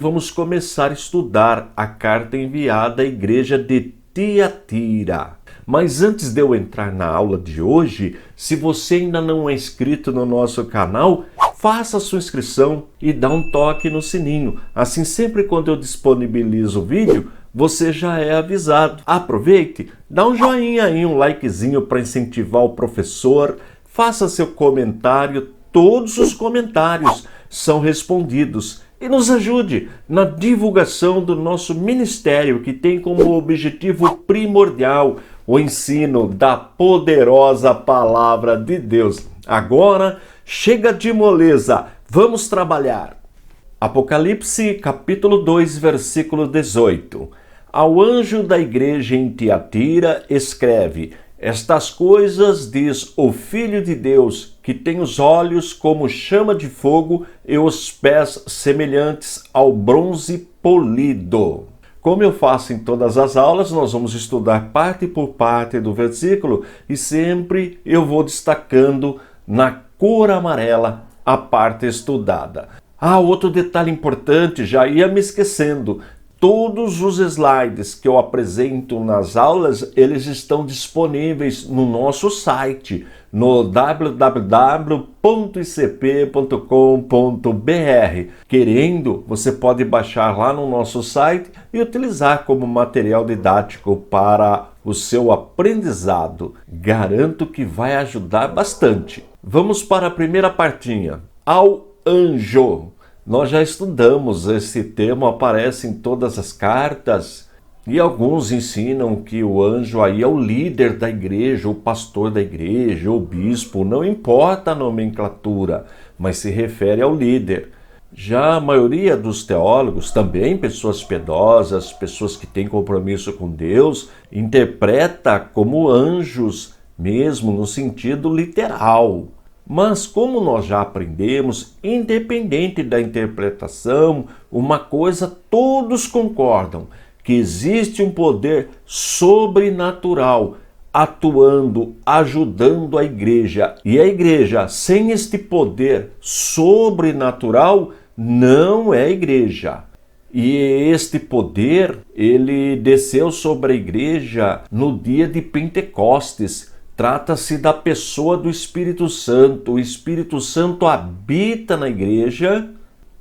Vamos começar a estudar a carta enviada à igreja de Tiatira. Mas antes de eu entrar na aula de hoje, se você ainda não é inscrito no nosso canal, faça a sua inscrição e dá um toque no sininho. Assim, sempre quando eu disponibilizo o vídeo, você já é avisado. Aproveite, dá um joinha aí, um likezinho para incentivar o professor. Faça seu comentário, todos os comentários são respondidos. E nos ajude na divulgação do nosso ministério, que tem como objetivo primordial o ensino da poderosa palavra de Deus. Agora, chega de moleza, vamos trabalhar. Apocalipse, capítulo 2, versículo 18. Ao anjo da igreja em Tiatira escreve: estas coisas diz o Filho de Deus, que tem os olhos como chama de fogo e os pés semelhantes ao bronze polido. Como eu faço em todas as aulas, nós vamos estudar parte por parte do versículo e sempre eu vou destacando na cor amarela a parte estudada. Outro detalhe importante, já ia me esquecendo. Todos os slides que eu apresento nas aulas, eles estão disponíveis no nosso site, no www.icp.com.br. Querendo, você pode baixar lá no nosso site e utilizar como material didático para o seu aprendizado. Garanto que vai ajudar bastante. Vamos para a primeira partinha. Ao anjo. Nós já estudamos, esse termo aparece em todas as cartas e alguns ensinam que o anjo aí é o líder da igreja, o pastor da igreja, o bispo, não importa a nomenclatura, mas se refere ao líder. Já a maioria dos teólogos, também pessoas piedosas, pessoas que têm compromisso com Deus, interpreta como anjos mesmo no sentido literal. Mas como nós já aprendemos, independente da interpretação, uma coisa todos concordam, que existe um poder sobrenatural atuando, ajudando a igreja. E a igreja sem este poder sobrenatural não é igreja. E este poder, ele desceu sobre a igreja no dia de Pentecostes. Trata-se da pessoa do Espírito Santo. O Espírito Santo habita na igreja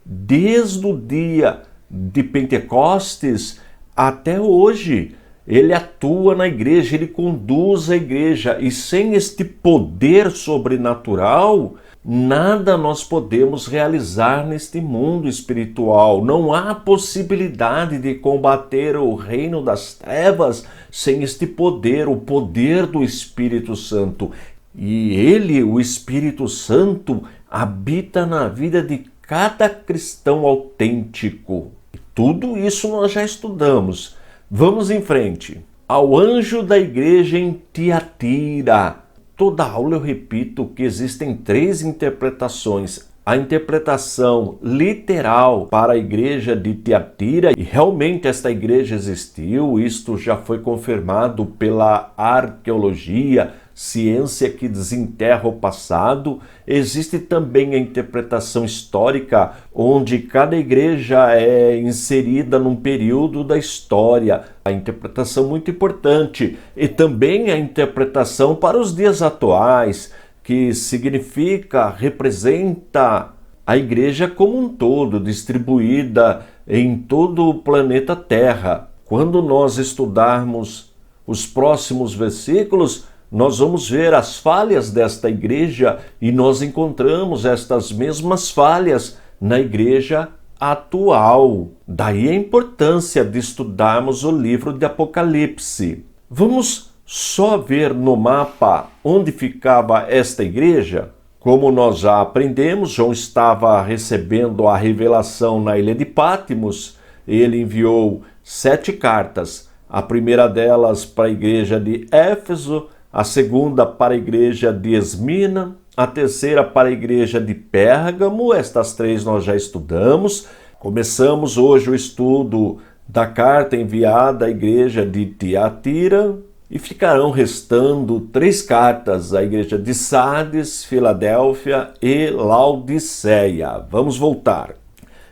desde o dia de Pentecostes até hoje. Ele atua na igreja, ele conduz a igreja. E sem este poder sobrenatural, nada nós podemos realizar neste mundo espiritual. Não há possibilidade de combater o reino das trevas sem este poder, o poder do Espírito Santo. E ele, o Espírito Santo, habita na vida de cada cristão autêntico. Tudo isso nós já estudamos. Vamos em frente. Ao anjo da igreja em Tiatira. Toda aula eu repito que existem 3 interpretações. A interpretação literal para a igreja de Tiatira, e realmente esta igreja existiu, isto já foi confirmado pela arqueologia, ciência que desenterra o passado. Existe também a interpretação histórica, onde cada igreja é inserida num período da história. A interpretação muito importante. E também a interpretação para os dias atuais, que significa, representa a igreja como um todo, distribuída em todo o planeta Terra. Quando nós estudarmos os próximos versículos, nós vamos ver as falhas desta igreja e nós encontramos estas mesmas falhas na igreja atual. Daí a importância de estudarmos o livro de Apocalipse. Vamos só ver no mapa onde ficava esta igreja? Como nós já aprendemos, João estava recebendo a revelação na ilha de Patmos. Ele enviou 7 cartas. A primeira delas para a igreja de Éfeso, a segunda para a igreja de Esmina, a terceira para a igreja de Pérgamo. Estas 3 nós já estudamos. Começamos hoje o estudo da carta enviada à igreja de Tiatira e ficarão restando 3 cartas à igreja de Sardes, Filadélfia e Laodiceia. Vamos voltar.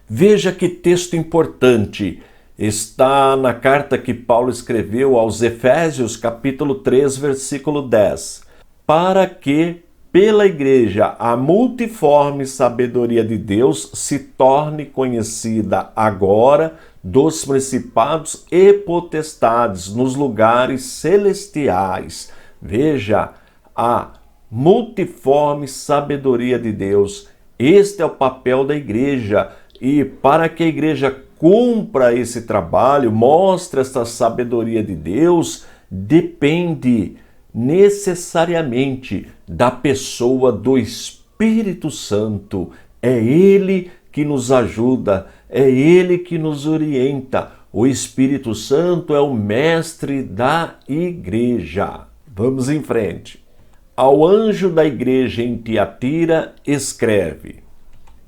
Veja que texto importante. Está na carta que Paulo escreveu aos Efésios, capítulo 3, versículo 10. Para que, pela igreja, a multiforme sabedoria de Deus se torne conhecida agora dos principados e potestades nos lugares celestiais. Veja, a multiforme sabedoria de Deus. Este é o papel da igreja. E para que a igreja cumpra esse trabalho, mostre essa sabedoria de Deus, depende necessariamente da pessoa do Espírito Santo. É Ele que nos ajuda, é Ele que nos orienta. O Espírito Santo é o mestre da igreja. Vamos em frente. Ao anjo da igreja em Tiatira, escreve.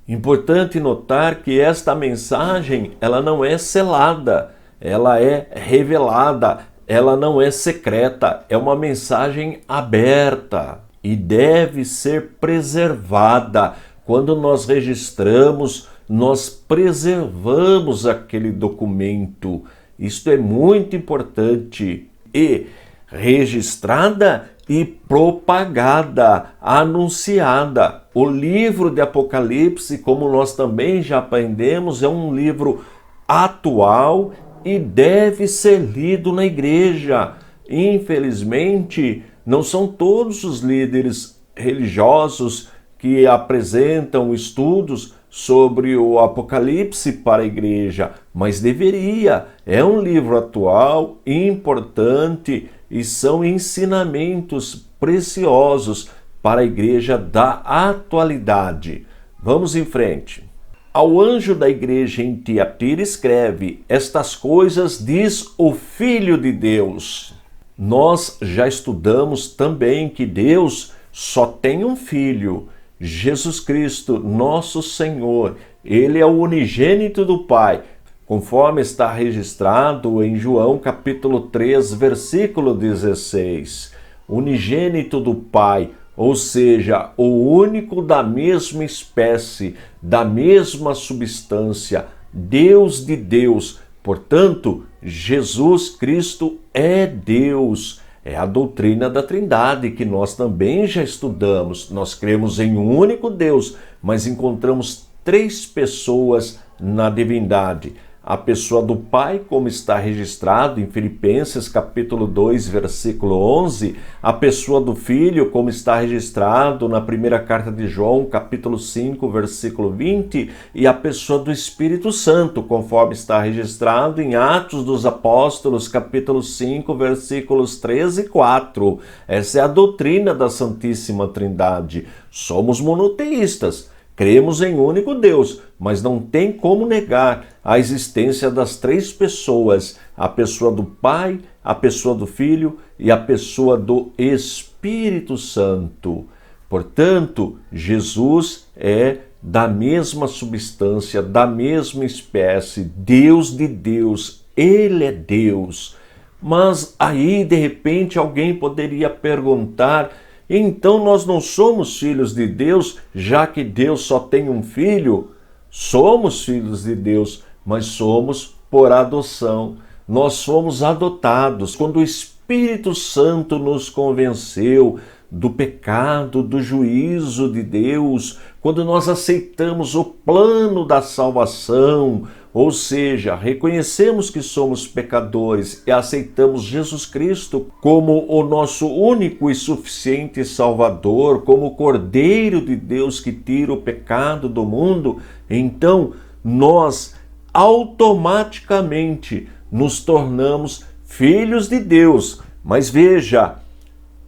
Importante notar que esta mensagem, ela não é selada, ela é revelada, ela não é secreta, é uma mensagem aberta e deve ser preservada. Quando nós registramos, nós preservamos aquele documento. Isto é muito importante. E registrada e propagada, anunciada. O livro de Apocalipse, como nós também já aprendemos, é um livro atual e deve ser lido na igreja. Infelizmente, não são todos os líderes religiosos que apresentam estudos sobre o Apocalipse para a igreja, mas deveria. É um livro atual, importante, e são ensinamentos preciosos para a igreja da atualidade. Vamos em frente. Ao anjo da igreja em Tiatira escreve: estas coisas diz o Filho de Deus. Nós já estudamos também que Deus só tem um Filho, Jesus Cristo, nosso Senhor. Ele é o unigênito do Pai, conforme está registrado em João capítulo 3, versículo 16. Unigênito do Pai, ou seja, o único da mesma espécie, da mesma substância, Deus de Deus. Portanto, Jesus Cristo é Deus. É a doutrina da Trindade que nós também já estudamos. Nós cremos em um único Deus, mas encontramos três pessoas na divindade. A pessoa do Pai, como está registrado em Filipenses capítulo 2, versículo 11, a pessoa do Filho, como está registrado na primeira carta de João, capítulo 5, versículo 20, e a pessoa do Espírito Santo, conforme está registrado em Atos dos Apóstolos, capítulo 5, versículos 13 e 4. Essa é a doutrina da Santíssima Trindade. Somos monoteístas. Cremos em um único Deus, mas não tem como negar a existência das três pessoas, a pessoa do Pai, a pessoa do Filho e a pessoa do Espírito Santo. Portanto, Jesus é da mesma substância, da mesma espécie, Deus de Deus, Ele é Deus. Mas aí, de repente, alguém poderia perguntar: então nós não somos filhos de Deus, já que Deus só tem um filho? Somos filhos de Deus, mas somos por adoção. Nós fomos adotados quando o Espírito Santo nos convenceu do pecado, do juízo de Deus, quando nós aceitamos o plano da salvação, ou seja, reconhecemos que somos pecadores e aceitamos Jesus Cristo como o nosso único e suficiente Salvador, como o Cordeiro de Deus que tira o pecado do mundo, então nós automaticamente nos tornamos filhos de Deus. Mas veja,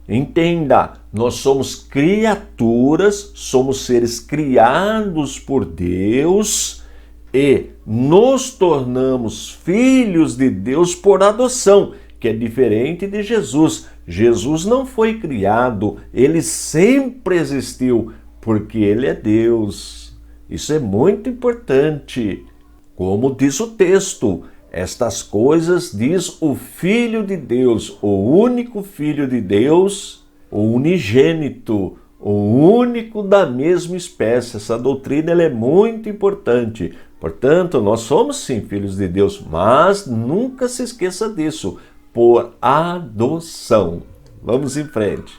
entenda, nós somos criaturas, somos seres criados por Deus e nos tornamos filhos de Deus por adoção, que é diferente de Jesus. Jesus não foi criado, ele sempre existiu, porque ele é Deus. Isso é muito importante. Como diz o texto, estas coisas diz o Filho de Deus, o único Filho de Deus, o unigênito, o único da mesma espécie. Essa doutrina ela é muito importante, Portanto, nós somos sim filhos de Deus, mas nunca se esqueça disso, por adoção. Vamos em frente.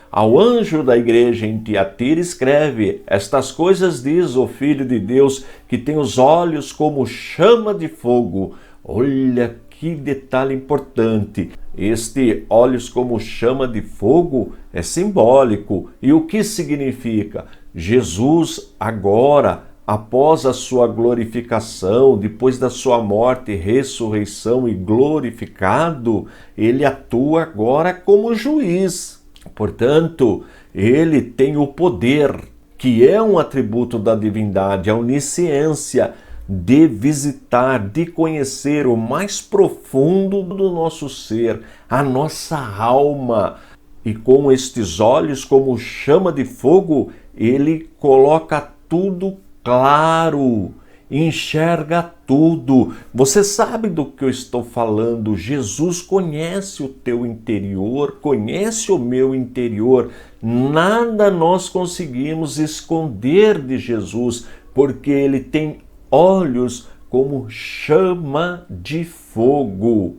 Ao anjo da igreja em Tiatira escreve: estas coisas diz o Filho de Deus, que tem os olhos como chama de fogo. Olha que detalhe importante. Este olhos como chama de fogo é simbólico. E o que significa? Jesus agora, após a sua glorificação, depois da sua morte, ressurreição e glorificado, ele atua agora como juiz. Portanto, ele tem o poder, que é um atributo da divindade, a onisciência, de visitar, de conhecer o mais profundo do nosso ser, a nossa alma. E com estes olhos, como chama de fogo, ele coloca tudo claro, enxerga tudo. Você sabe do que eu estou falando? Jesus conhece o teu interior, conhece o meu interior. Nada nós conseguimos esconder de Jesus, porque ele tem olhos como chama de fogo,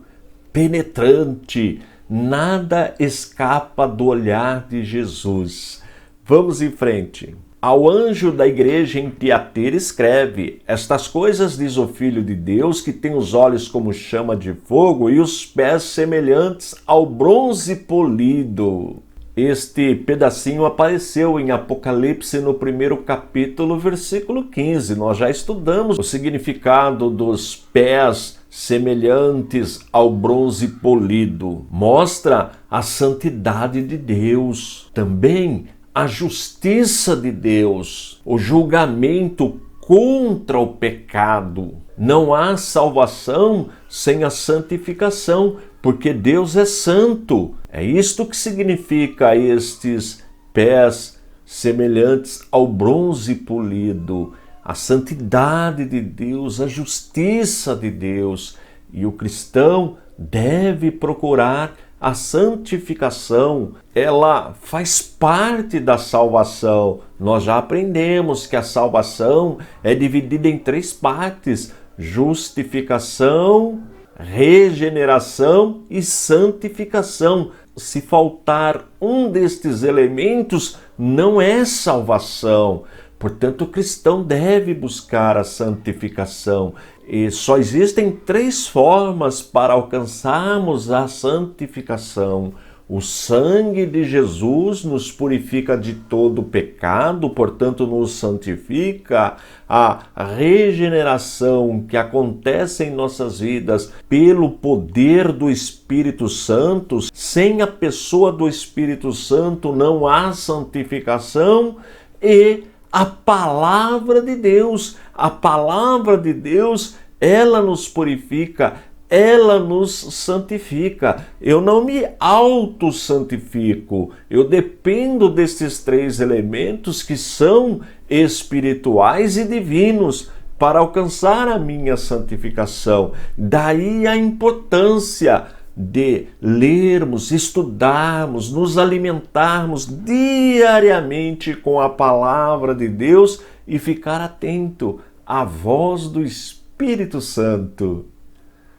penetrante. Nada escapa do olhar de Jesus. Vamos em frente. Ao anjo da igreja em Tiatira escreve: estas coisas diz o Filho de Deus, que tem os olhos como chama de fogo e os pés semelhantes ao bronze polido. Este pedacinho apareceu em Apocalipse no 1º capítulo, versículo 15. Nós já estudamos o significado dos pés semelhantes ao bronze polido. Mostra a santidade de Deus. Também a justiça de Deus, o julgamento contra o pecado. Não há salvação sem a santificação, porque Deus é santo. É isto que significa estes pés semelhantes ao bronze polido. A santidade de Deus, a justiça de Deus. E o cristão deve procurar a santificação. Ela faz parte da salvação. Nós já aprendemos que a salvação é dividida em 3 partes: justificação, regeneração e santificação. Se faltar um destes elementos, não é salvação. Portanto, o cristão deve buscar a santificação. E só existem 3 formas para alcançarmos a santificação. O sangue de Jesus nos purifica de todo pecado, portanto nos santifica. A regeneração que acontece em nossas vidas pelo poder do Espírito Santo. Sem a pessoa do Espírito Santo não há santificação. E a palavra de Deus, ela nos purifica, ela nos santifica. Eu não me auto-santifico, eu dependo destes 3 elementos que são espirituais e divinos para alcançar a minha santificação. Daí a importância de lermos, estudarmos, nos alimentarmos diariamente com a palavra de Deus e ficar atento à voz do Espírito Santo.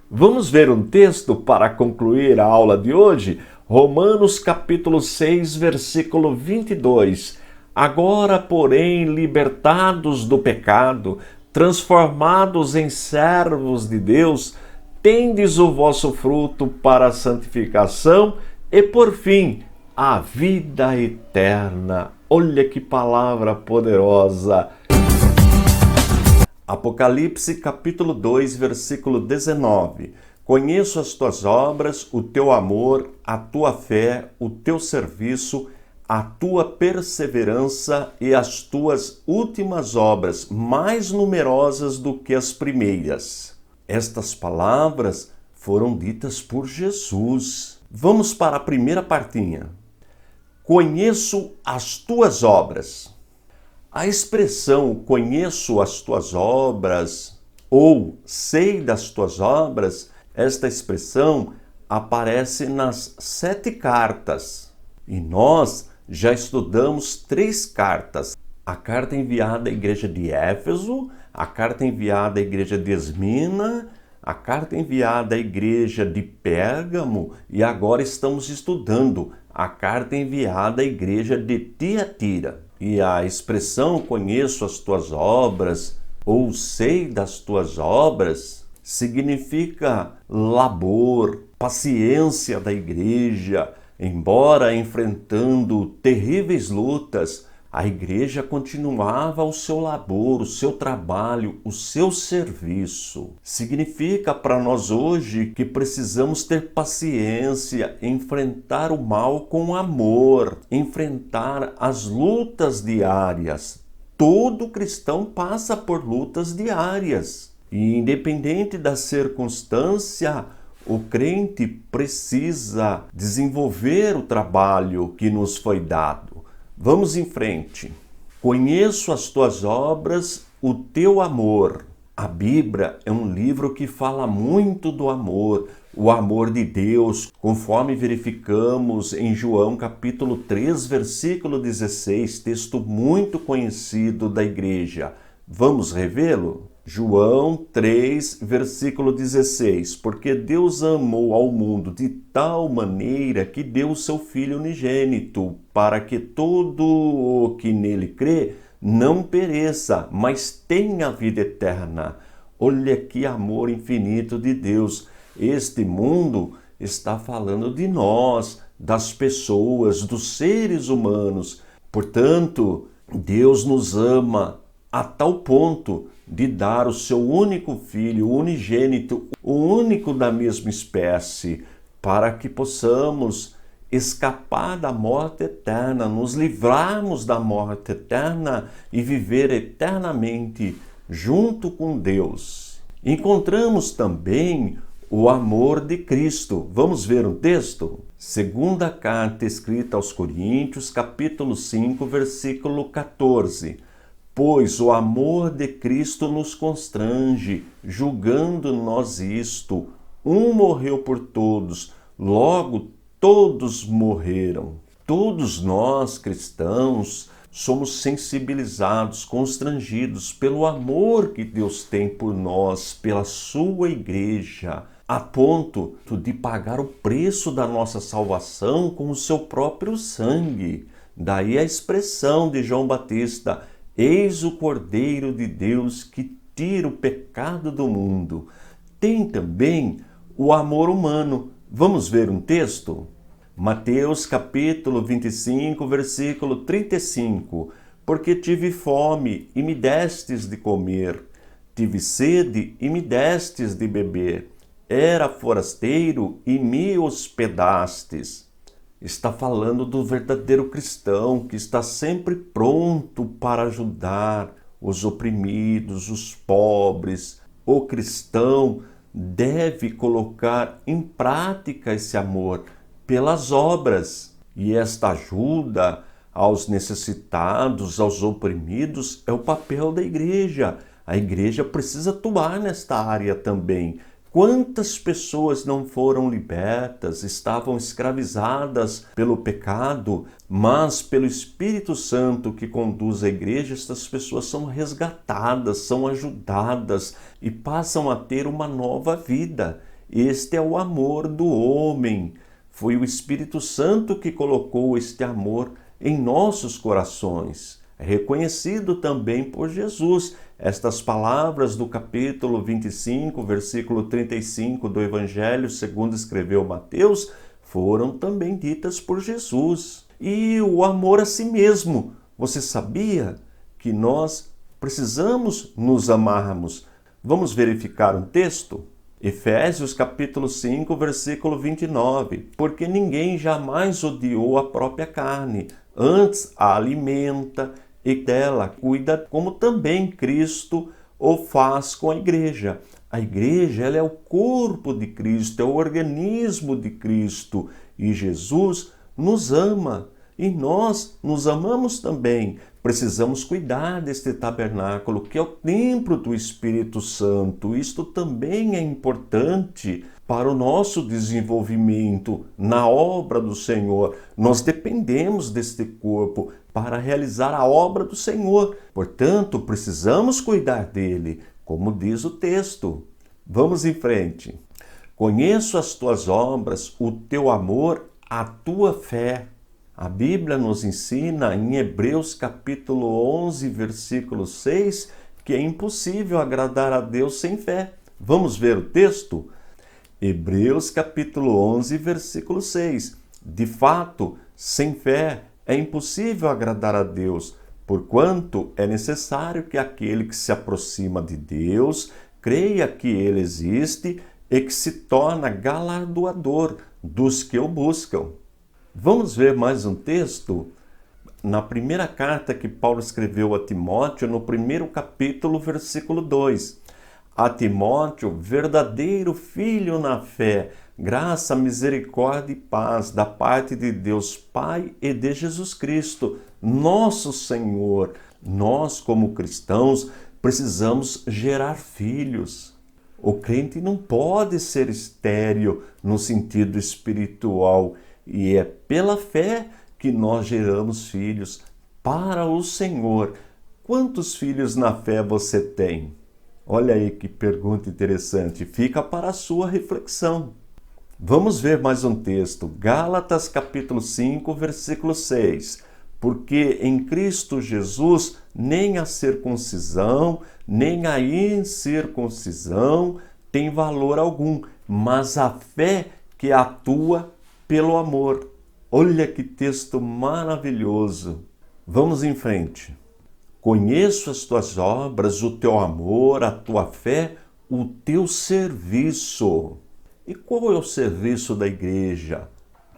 Vamos ver um texto para concluir a aula de hoje? Romanos capítulo 6, versículo 22. Agora, porém, libertados do pecado, transformados em servos de Deus, tendes o vosso fruto para a santificação e, por fim, a vida eterna. Olha que palavra poderosa! Apocalipse capítulo 2, versículo 19. Conheço as tuas obras, o teu amor, a tua fé, o teu serviço, a tua perseverança e as tuas últimas obras, mais numerosas do que as primeiras. Estas palavras foram ditas por Jesus. Vamos para a primeira partinha. Conheço as tuas obras. A expressão conheço as tuas obras ou sei das tuas obras, esta expressão aparece nas 7 cartas. E nós já estudamos 3 cartas. A carta enviada à igreja de Éfeso, a carta enviada à igreja de Esmina, a carta enviada à igreja de Pérgamo e agora estamos estudando a carta enviada à igreja de Tiatira. E a expressão conheço as tuas obras ou sei das tuas obras significa labor, paciência da igreja. Embora enfrentando terríveis lutas, a igreja continuava o seu labor, o seu trabalho, o seu serviço. Significa para nós hoje que precisamos ter paciência, enfrentar o mal com amor, enfrentar as lutas diárias. Todo cristão passa por lutas diárias. E independente da circunstância, o crente precisa desenvolver o trabalho que nos foi dado. Vamos em frente. Conheço as tuas obras, o teu amor. A Bíblia é um livro que fala muito do amor, o amor de Deus, conforme verificamos em João capítulo 3, versículo 16, texto muito conhecido da igreja. Vamos revê-lo? João 3, versículo 16, porque Deus amou ao mundo de tal maneira que deu o seu Filho unigênito, para que todo o que nele crê não pereça, mas tenha vida eterna. Olha que amor infinito de Deus. Este mundo está falando de nós, das pessoas, dos seres humanos. Portanto, Deus nos ama a tal ponto de dar o seu único filho, o unigênito, o único da mesma espécie, para que possamos escapar da morte eterna, nos livrarmos da morte eterna e viver eternamente junto com Deus. Encontramos também o amor de Cristo. Vamos ver um texto? Segunda carta escrita aos Coríntios, capítulo 5, versículo 14. Pois o amor de Cristo nos constrange, julgando nós isto. Um morreu por todos, logo todos morreram. Todos nós, cristãos, somos sensibilizados, constrangidos pelo amor que Deus tem por nós, pela sua igreja, a ponto de pagar o preço da nossa salvação com o seu próprio sangue. Daí a expressão de João Batista: eis o Cordeiro de Deus que tira o pecado do mundo. Tem também o amor humano. Vamos ver um texto? Mateus capítulo 25, versículo 35. Porque tive fome e me destes de comer, tive sede e me destes de beber, era forasteiro e me hospedastes. Está falando do verdadeiro cristão que está sempre pronto para ajudar os oprimidos, os pobres. O cristão deve colocar em prática esse amor pelas obras. E esta ajuda aos necessitados, aos oprimidos, é o papel da igreja. A igreja precisa atuar nesta área também. Quantas pessoas não foram libertas, estavam escravizadas pelo pecado, mas pelo Espírito Santo que conduz a igreja, estas pessoas são resgatadas, são ajudadas e passam a ter uma nova vida. Este é o amor do homem. Foi o Espírito Santo que colocou este amor em nossos corações. É reconhecido também por Jesus. Estas palavras do capítulo 25, versículo 35 do Evangelho, segundo escreveu Mateus, foram também ditas por Jesus. E o amor a si mesmo. Você sabia que nós precisamos nos amarmos? Vamos verificar um texto? Efésios capítulo 5, versículo 29. Porque ninguém jamais odiou a própria carne, antes a alimenta e dela cuida, como também Cristo o faz com a igreja. A igreja, ela é o corpo de Cristo, é o organismo de Cristo. E Jesus nos ama. E nós nos amamos também. Precisamos cuidar deste tabernáculo, que é o templo do Espírito Santo. Isto também é importante para o nosso desenvolvimento na obra do Senhor. Nós dependemos deste corpo para realizar a obra do Senhor. Portanto, precisamos cuidar dele, como diz o texto. Vamos em frente. Conheço as tuas obras, o teu amor, a tua fé. A Bíblia nos ensina em Hebreus capítulo 11, versículo 6, que é impossível agradar a Deus sem fé. Vamos ver o texto? Hebreus capítulo 11, versículo 6. De fato, sem fé é impossível agradar a Deus, porquanto é necessário que aquele que se aproxima de Deus creia que ele existe e que se torna galardoador dos que o buscam. Vamos ver mais um texto? Na primeira carta que Paulo escreveu a Timóteo, no primeiro capítulo, versículo 2. A Timóteo, verdadeiro filho na fé, graça, misericórdia e paz da parte de Deus Pai e de Jesus Cristo, nosso Senhor. Nós, como cristãos, precisamos gerar filhos. O crente não pode ser estéril no sentido espiritual, e é pela fé que nós geramos filhos para o Senhor. Quantos filhos na fé você tem? Olha aí que pergunta interessante, fica para a sua reflexão. Vamos ver mais um texto, Gálatas capítulo 5, versículo 6. Porque em Cristo Jesus nem a circuncisão, nem a incircuncisão tem valor algum, mas a fé que atua pelo amor. Olha que texto maravilhoso. Vamos em frente. Conheço as tuas obras, o teu amor, a tua fé, o teu serviço. E qual é o serviço da igreja?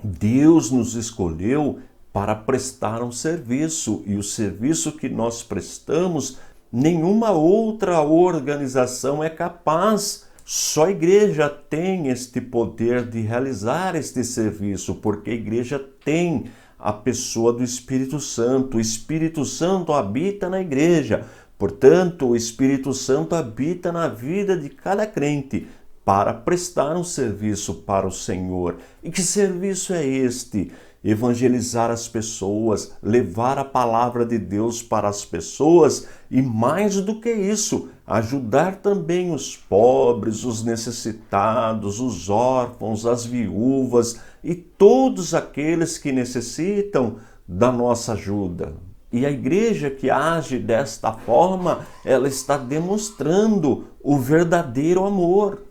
Deus nos escolheu para prestar um serviço, e o serviço que nós prestamos, nenhuma outra organização é capaz. Só a igreja tem este poder de realizar este serviço, porque a igreja tem a pessoa do Espírito Santo. O Espírito Santo habita na igreja. Portanto, o Espírito Santo habita na vida de cada crente para prestar um serviço para o Senhor. E que serviço é este? Evangelizar as pessoas, levar a palavra de Deus para as pessoas e, mais do que isso, ajudar também os pobres, os necessitados, os órfãos, as viúvas e todos aqueles que necessitam da nossa ajuda. E a igreja que age desta forma, ela está demonstrando o verdadeiro amor.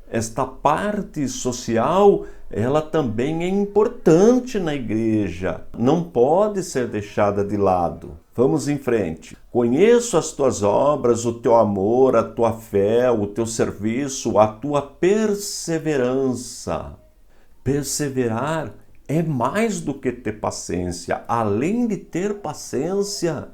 Esta parte social, ela também é importante na igreja, não pode ser deixada de lado. Vamos em frente. Conheço as tuas obras, o teu amor, a tua fé, o teu serviço, a tua perseverança. Perseverar é mais do que ter paciência. Além de ter paciência,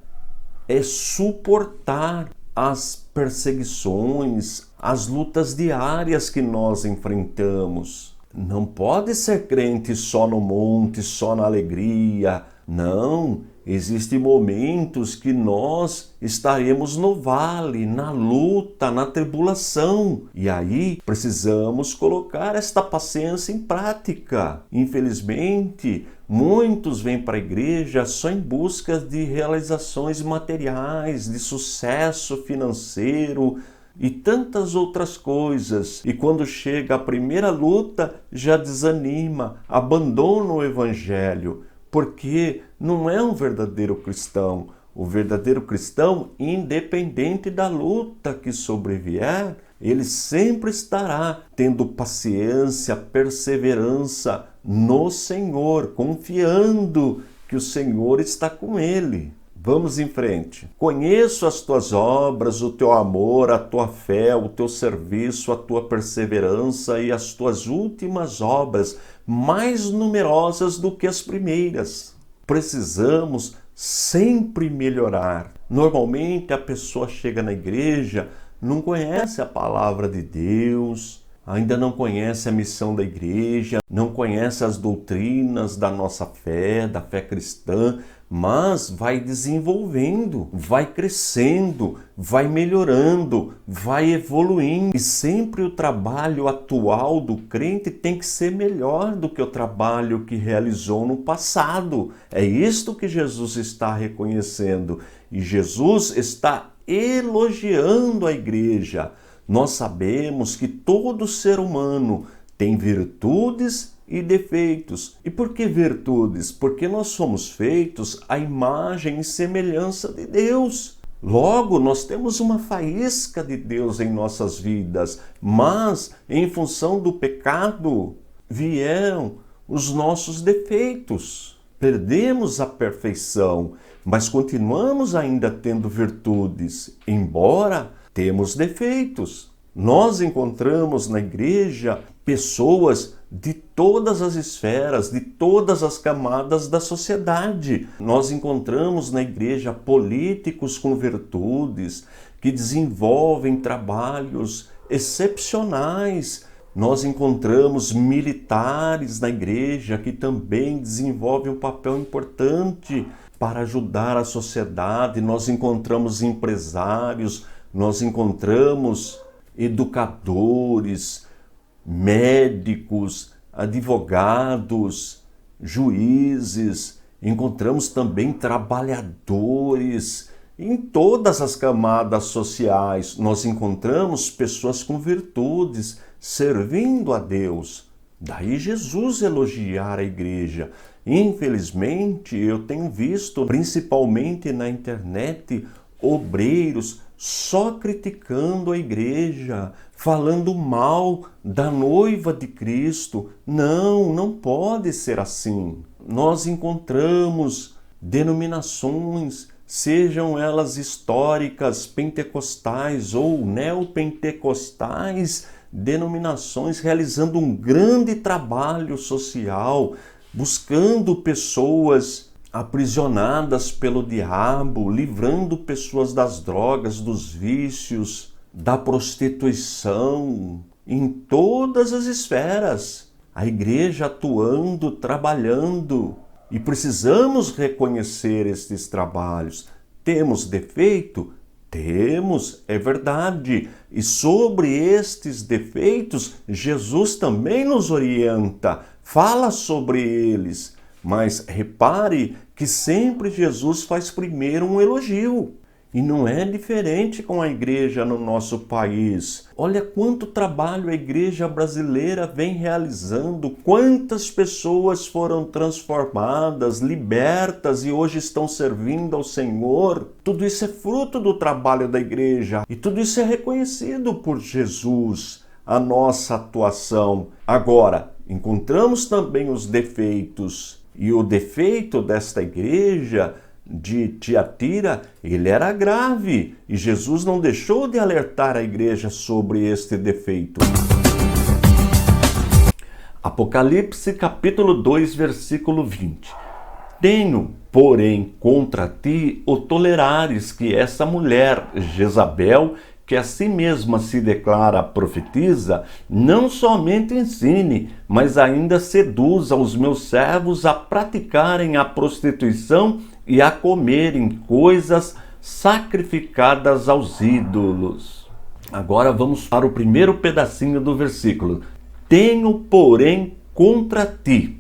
é suportar as perseguições, as lutas diárias que nós enfrentamos. Não pode ser crente só no monte, só na alegria. Não, existem momentos que nós estaremos no vale, na luta, na tribulação. E aí precisamos colocar esta paciência em prática. Infelizmente, muitos vêm para a igreja só em busca de realizações materiais, de sucesso financeiro e tantas outras coisas. E quando chega a primeira luta, já desanima, abandona o evangelho, porque não é um verdadeiro cristão. O verdadeiro cristão, independente da luta que sobrevier, ele sempre estará tendo paciência, perseverança no Senhor, confiando que o Senhor está com ele. Vamos em frente. Conheço as tuas obras, o teu amor, a tua fé, o teu serviço, a tua perseverança e as tuas últimas obras, mais numerosas do que as primeiras. Precisamos sempre melhorar. Normalmente a pessoa chega na igreja, não conhece a palavra de Deus, ainda não conhece a missão da igreja, não conhece as doutrinas da nossa fé, da fé cristã, mas vai desenvolvendo, vai crescendo, vai melhorando, vai evoluindo. E sempre o trabalho atual do crente tem que ser melhor do que o trabalho que realizou no passado. É isto que Jesus está reconhecendo. E Jesus está elogiando a igreja. Nós sabemos que todo ser humano tem virtudes e defeitos. E por que virtudes? Porque nós somos feitos à imagem e semelhança de Deus. Logo, nós temos uma faísca de Deus em nossas vidas, mas em função do pecado vieram os nossos defeitos. Perdemos a perfeição, mas continuamos ainda tendo virtudes, embora temos defeitos. Nós encontramos na igreja pessoas de todas as esferas, de todas as camadas da sociedade. Nós encontramos na igreja políticos com virtudes, que desenvolvem trabalhos excepcionais. Nós encontramos militares na igreja que também desenvolvem um papel importante para ajudar a sociedade. Nós encontramos empresários, nós encontramos educadores, médicos, advogados, juízes, encontramos também trabalhadores. Em todas as camadas sociais, nós encontramos pessoas com virtudes, servindo a Deus. Daí Jesus elogiar a igreja. Infelizmente, eu tenho visto, principalmente na internet, obreiros só criticando a igreja, falando mal da noiva de Cristo. Não, não pode ser assim. Nós encontramos denominações, sejam elas históricas, pentecostais ou neopentecostais, denominações realizando um grande trabalho social, buscando pessoas aprisionadas pelo diabo, livrando pessoas das drogas, dos vícios, da prostituição, em todas as esferas. A igreja atuando, trabalhando. E precisamos reconhecer estes trabalhos. Temos defeito? Temos, é verdade. E sobre estes defeitos, Jesus também nos orienta, fala sobre eles. Mas repare que sempre Jesus faz primeiro um elogio. E não é diferente com a igreja no nosso país. Olha quanto trabalho a igreja brasileira vem realizando, quantas pessoas foram transformadas, libertas e hoje estão servindo ao Senhor. Tudo isso é fruto do trabalho da igreja e tudo isso é reconhecido por Jesus, a nossa atuação. Agora, encontramos também os defeitos. E o defeito desta igreja de Tiatira, ele era grave. E Jesus não deixou de alertar a igreja sobre este defeito. Apocalipse capítulo 2, versículo 20. Tenho, porém, contra ti o tolerares que essa mulher, Jezabel, que a si mesma se declara profetisa, não somente ensine, mas ainda seduza os meus servos a praticarem a prostituição e a comerem coisas sacrificadas aos ídolos. Agora vamos para o primeiro pedacinho do versículo. Tenho, porém, contra ti.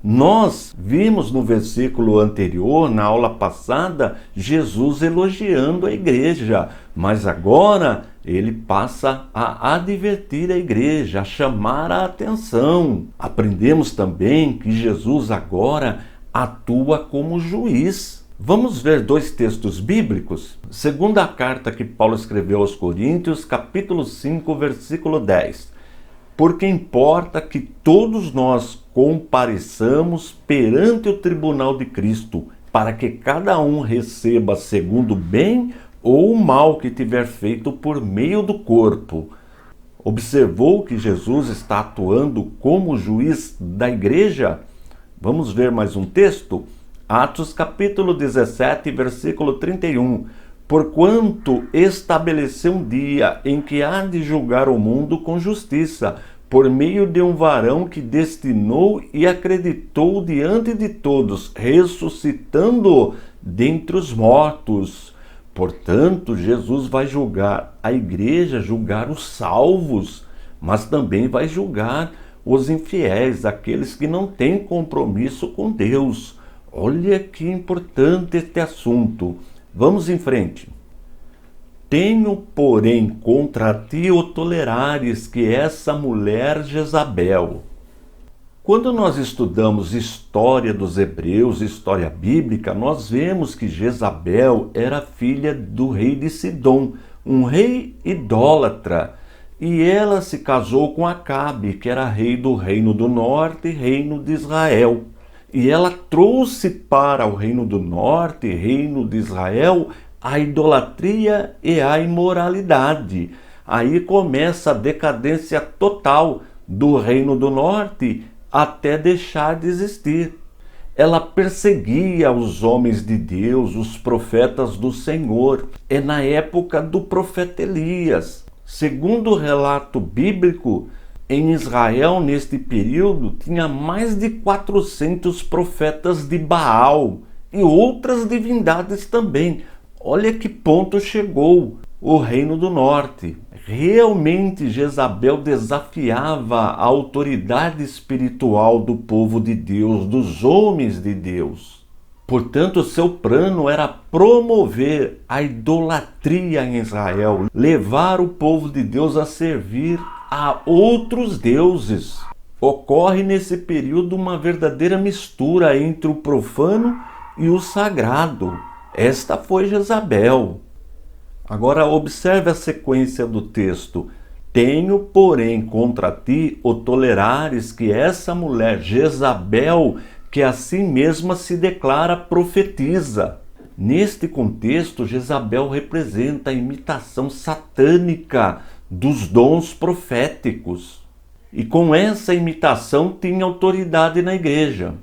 Nós vimos no versículo anterior, na aula passada, Jesus elogiando a igreja, mas agora ele passa a advertir a igreja, a chamar a atenção. Aprendemos também que Jesus agora atua como juiz. Vamos ver dois textos bíblicos? Segunda carta que Paulo escreveu aos Coríntios, capítulo 5, versículo 10. Porque importa que todos nós compareçamos perante o tribunal de Cristo, para que cada um receba segundo o bem ou o mal que tiver feito por meio do corpo. Observou que Jesus está atuando como juiz da igreja? Vamos ver mais um texto? Atos capítulo 17, versículo 31. porquanto estabeleceu um dia em que há de julgar o mundo com justiça, por meio de um varão que destinou e acreditou diante de todos, ressuscitando-o dentre os mortos. Portanto, Jesus vai julgar a igreja, julgar os salvos, mas também vai julgar os infiéis, aqueles que não têm compromisso com Deus. Olha que importante este assunto. Vamos em frente. Tenho, porém, contra ti o tolerares que essa mulher Jezabel. Quando nós estudamos história dos hebreus, história bíblica, nós vemos que Jezabel era filha do rei de Sidom, um rei idólatra, e ela se casou com Acabe, que era rei do Reino do Norte, Reino de Israel. E ela trouxe para o Reino do Norte, Reino de Israel, a idolatria e a imoralidade. Aí começa a decadência total do Reino do Norte até deixar de existir. Ela perseguia os homens de Deus, os profetas do Senhor. É na época do profeta Elias. Segundo o relato bíblico, em Israel, neste período, tinha mais de 400 profetas de Baal e outras divindades também. Olha que ponto chegou o Reino do Norte. Realmente Jezabel desafiava a autoridade espiritual do povo de Deus, dos homens de Deus. Portanto, seu plano era promover a idolatria em Israel, levar o povo de Deus a servir a outros deuses. Ocorre nesse período uma verdadeira mistura entre o profano e o sagrado. Esta foi Jezabel. Agora observe a sequência do texto. Tenho, porém, contra ti o tolerares que essa mulher Jezabel, que a si mesma se declara profetiza. Neste contexto, Jezabel representa a imitação satânica dos dons proféticos. E com essa imitação tinha autoridade na igreja.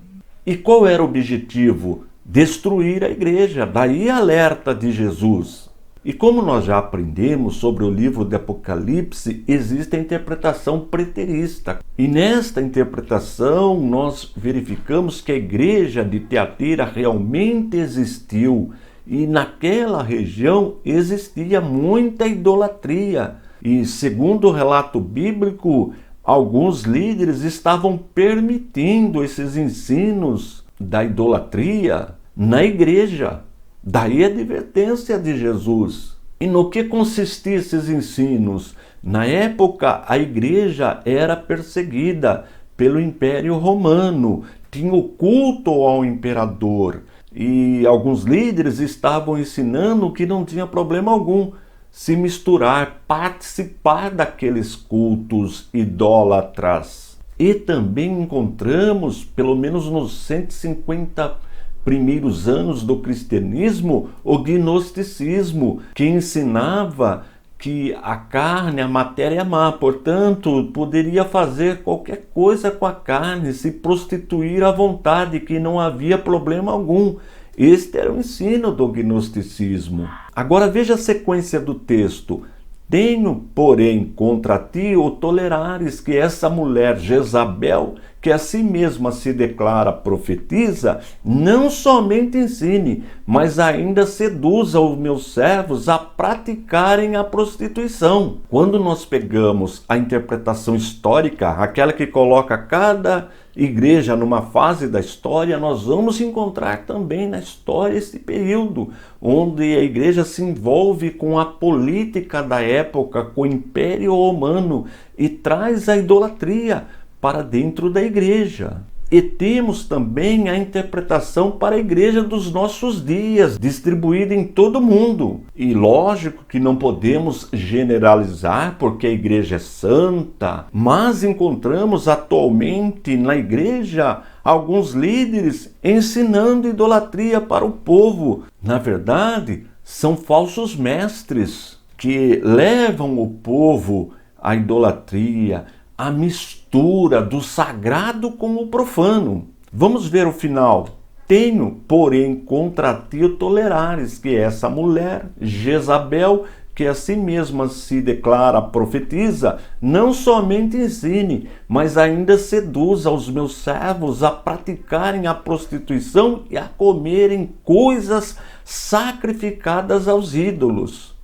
E qual era o objetivo? Destruir a igreja. Daí a alerta de Jesus. E como nós já aprendemos sobre o livro de Apocalipse, existe a interpretação preterista. E nesta interpretação nós verificamos que a igreja de Tiatira realmente existiu. E naquela região existia muita idolatria. E segundo o relato bíblico, alguns líderes estavam permitindo esses ensinos da idolatria na igreja. Daí a advertência de Jesus. E no que consistiam esses ensinos? Na época, a igreja era perseguida pelo Império Romano, tinha o culto ao imperador. E alguns líderes estavam ensinando que não tinha problema algum se misturar, participar daqueles cultos idólatras. E também encontramos, pelo menos nos 150 primeiros anos do cristianismo, o gnosticismo, que ensinava que a carne, a matéria é má, portanto, poderia fazer qualquer coisa com a carne, se prostituir à vontade, que não havia problema algum. Este era o ensino do gnosticismo. Agora veja a sequência do texto. Tenho, porém, contra ti o tolerares que essa mulher Jezabel, que a si mesma se declara profetiza, não somente ensine, mas ainda seduza os meus servos a praticarem a prostituição. Quando nós pegamos a interpretação histórica, aquela que coloca cada igreja numa fase da história, nós vamos encontrar também na história esse período onde a igreja se envolve com a política da época, com o Império Romano e traz a idolatria para dentro da igreja. E temos também a interpretação para a igreja dos nossos dias, distribuída em todo o mundo. E lógico que não podemos generalizar, porque a igreja é santa, mas encontramos atualmente na igreja alguns líderes ensinando idolatria para o povo. Na verdade, são falsos mestres que levam o povo à idolatria, a mistura do sagrado com o profano. Vamos ver o final. Tenho, porém, contra ti o tolerares, que essa mulher, Jezabel, que a si mesma se declara profetiza, não somente ensine, mas ainda seduza os meus servos a praticarem a prostituição e a comerem coisas sacrificadas aos ídolos.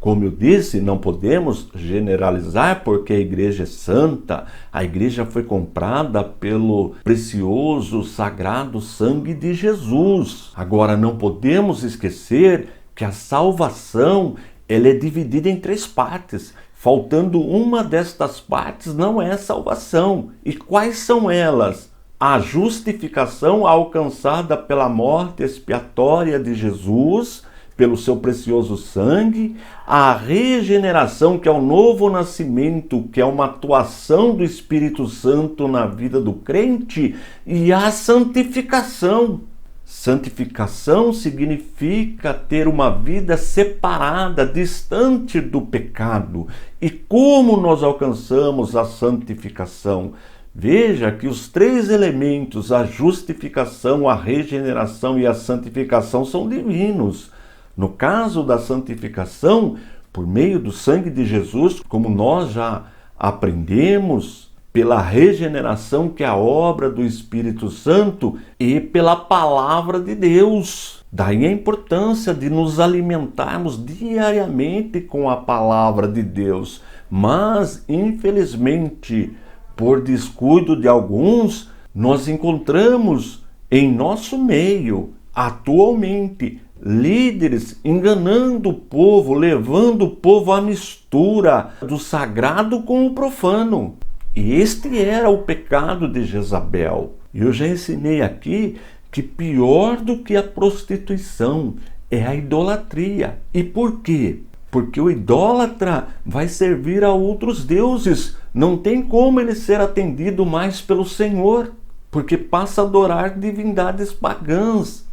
Como eu disse, não podemos generalizar porque a igreja é santa, a igreja foi comprada pelo precioso, sagrado sangue de Jesus. Agora, não podemos esquecer que a salvação ela é dividida em 3 partes. Faltando uma destas partes não é salvação. E quais são elas? A justificação alcançada pela morte expiatória de Jesus, pelo seu precioso sangue, a regeneração, que é o novo nascimento, que é uma atuação do Espírito Santo na vida do crente, e a santificação. Santificação significa ter uma vida separada, distante do pecado. E como nós alcançamos a santificação? Veja que os 3 elementos, a justificação, a regeneração e a santificação, são divinos. No caso da santificação, por meio do sangue de Jesus, como nós já aprendemos, pela regeneração, que é a obra do Espírito Santo, e pela palavra de Deus. Daí a importância de nos alimentarmos diariamente com a palavra de Deus. Mas, infelizmente, por descuido de alguns, nós encontramos em nosso meio, atualmente, líderes enganando o povo, levando o povo à mistura do sagrado com o profano. E este era o pecado de Jezabel. Eu já ensinei aqui que pior do que a prostituição é a idolatria. E por quê? Porque o idólatra vai servir a outros deuses. Não tem como ele ser atendido mais pelo Senhor, porque passa a adorar divindades pagãs.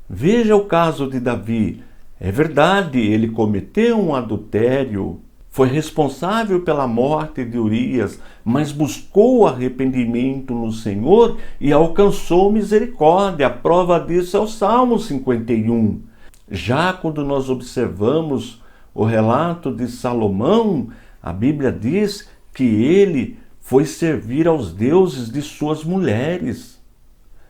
Veja o caso de Davi. É verdade, ele cometeu um adultério, foi responsável pela morte de Urias, mas buscou arrependimento no Senhor e alcançou misericórdia. A prova disso é o Salmo 51. Já quando nós observamos o relato de Salomão, a Bíblia diz que ele foi servir aos deuses de suas mulheres,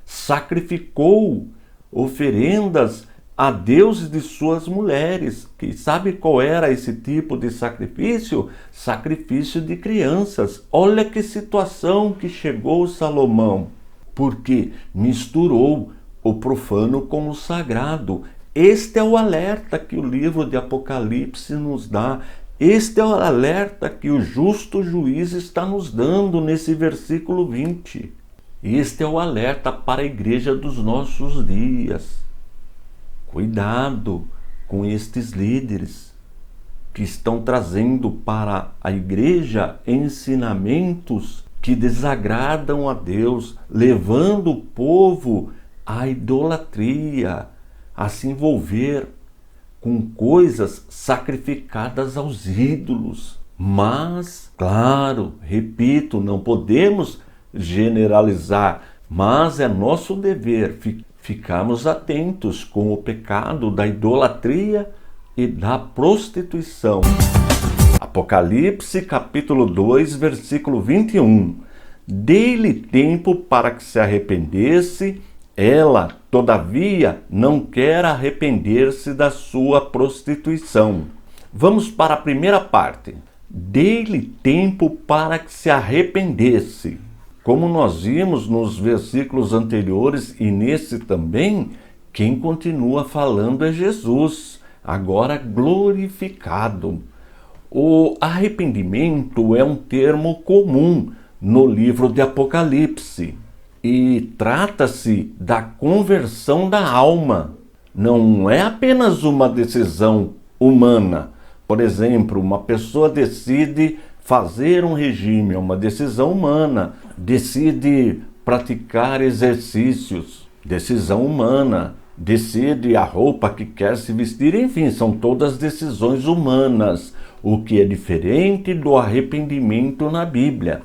sacrificou oferendas a deuses de suas mulheres. Que sabe qual era esse tipo de sacrifício? Sacrifício de crianças. Olha que situação que chegou Salomão, porque misturou o profano com o sagrado. Este é o alerta que o livro de Apocalipse nos dá. Este é o alerta que o justo juiz está nos dando nesse versículo 20. Este é o alerta para a igreja dos nossos dias. Cuidado com estes líderes que estão trazendo para a igreja ensinamentos que desagradam a Deus, levando o povo à idolatria, a se envolver com coisas sacrificadas aos ídolos. Mas, claro, repito, não podemos generalizar, mas é nosso dever ficarmos atentos com o pecado da idolatria e da prostituição. Apocalipse capítulo 2, versículo 21. Dei-lhe tempo para que se arrependesse, ela, todavia, não quer arrepender-se da sua prostituição. Vamos para a primeira parte. Dei-lhe tempo para que se arrependesse. Como nós vimos nos versículos anteriores e nesse também, quem continua falando é Jesus, agora glorificado. O arrependimento é um termo comum no livro de Apocalipse e trata-se da conversão da alma. Não é apenas uma decisão humana. Por exemplo, uma pessoa decide fazer um regime, é uma decisão humana. Decide praticar exercícios, decisão humana. Decide a roupa que quer se vestir, enfim, são todas decisões humanas, o que é diferente do arrependimento na Bíblia.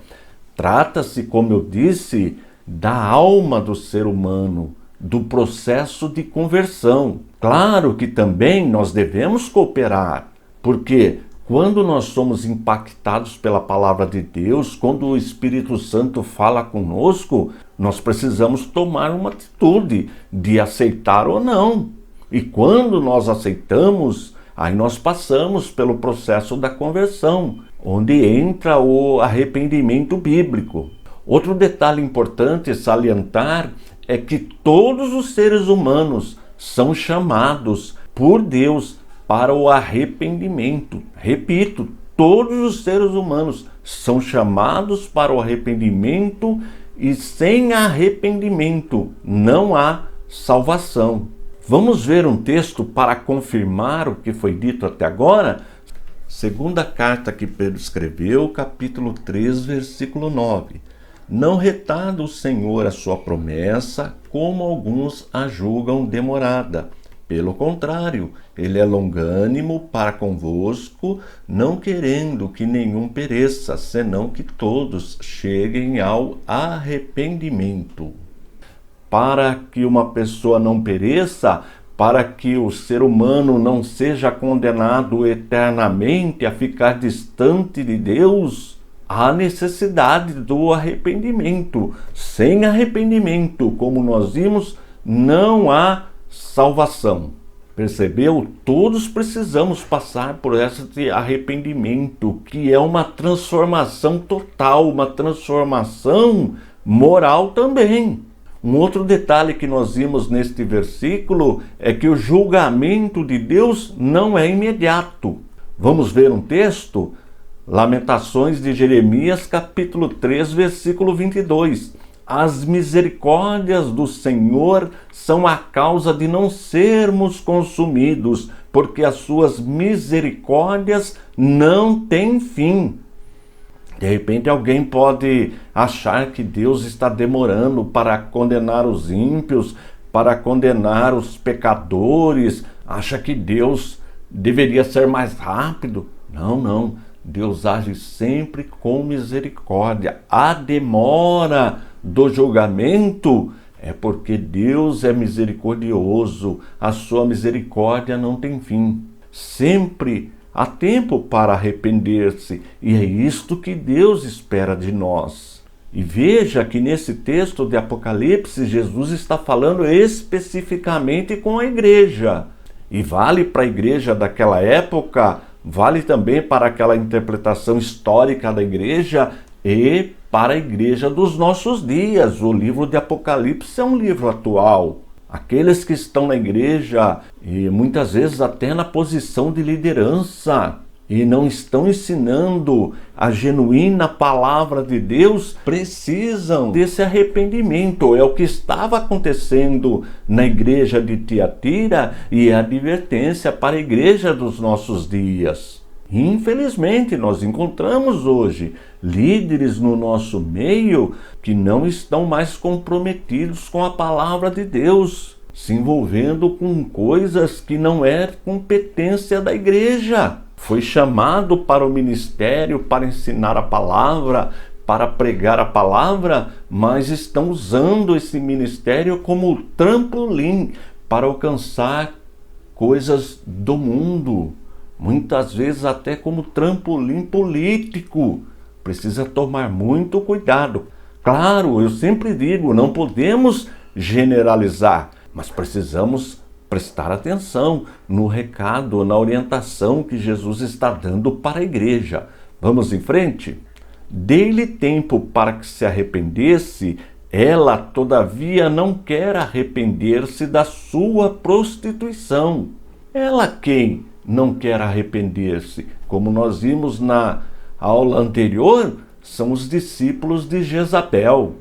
Trata-se, como eu disse, da alma do ser humano, do processo de conversão. Claro que também nós devemos cooperar, porque quando nós somos impactados pela palavra de Deus, quando o Espírito Santo fala conosco, nós precisamos tomar uma atitude de aceitar ou não. E quando nós aceitamos, aí nós passamos pelo processo da conversão, onde entra o arrependimento bíblico. Outro detalhe importante salientar é que todos os seres humanos são chamados por Deus para o arrependimento. Repito, todos os seres humanos são chamados para o arrependimento e sem arrependimento não há salvação. Vamos ver um texto para confirmar o que foi dito até agora? Segunda carta que Pedro escreveu, capítulo 3, versículo 9. Não retarda o Senhor a sua promessa, como alguns a julgam demorada. Pelo contrário, ele é longânimo para convosco, não querendo que nenhum pereça, senão que todos cheguem ao arrependimento. Para que uma pessoa não pereça, para que o ser humano não seja condenado eternamente a ficar distante de Deus, há necessidade do arrependimento. Sem arrependimento, como nós vimos, não há salvação. Percebeu? Todos precisamos passar por esse arrependimento, que é uma transformação total, uma transformação moral também. Um outro detalhe que nós vimos neste versículo é que o julgamento de Deus não é imediato. Vamos ver um texto? Lamentações de Jeremias, capítulo 3, versículo 22. As misericórdias do Senhor são a causa de não sermos consumidos, porque as suas misericórdias não têm fim. De repente alguém pode achar que Deus está demorando para condenar os ímpios, para condenar os pecadores, acha que Deus deveria ser mais rápido. Não. Deus age sempre com misericórdia. A demora do julgamento é porque Deus é misericordioso, a sua misericórdia não tem fim. Sempre há tempo para arrepender-se, e é isto que Deus espera de nós. E veja que nesse texto de Apocalipse, Jesus está falando especificamente com a igreja. E vale para a igreja daquela época, vale também para aquela interpretação histórica da igreja e para a igreja dos nossos dias. O livro de Apocalipse é um livro atual. Aqueles que estão na igreja e muitas vezes até na posição de liderança e não estão ensinando a genuína palavra de Deus, precisam desse arrependimento. É o que estava acontecendo na igreja de Tiatira e é a advertência para a igreja dos nossos dias. Infelizmente, nós encontramos hoje líderes no nosso meio que não estão mais comprometidos com a palavra de Deus, se envolvendo com coisas que não é competência da igreja. Foi chamado para o ministério, para ensinar a palavra, para pregar a palavra, mas estão usando esse ministério como trampolim para alcançar coisas do mundo. Muitas vezes até como trampolim político. Precisa tomar muito cuidado. Claro, eu sempre digo, não podemos generalizar, mas precisamos prestar atenção no recado, na orientação que Jesus está dando para a igreja. Vamos em frente? Dê-lhe tempo para que se arrependesse, ela, todavia, não quer arrepender-se da sua prostituição. Ela quem não quer arrepender-se? Como nós vimos na aula anterior, são os discípulos de Jezabel.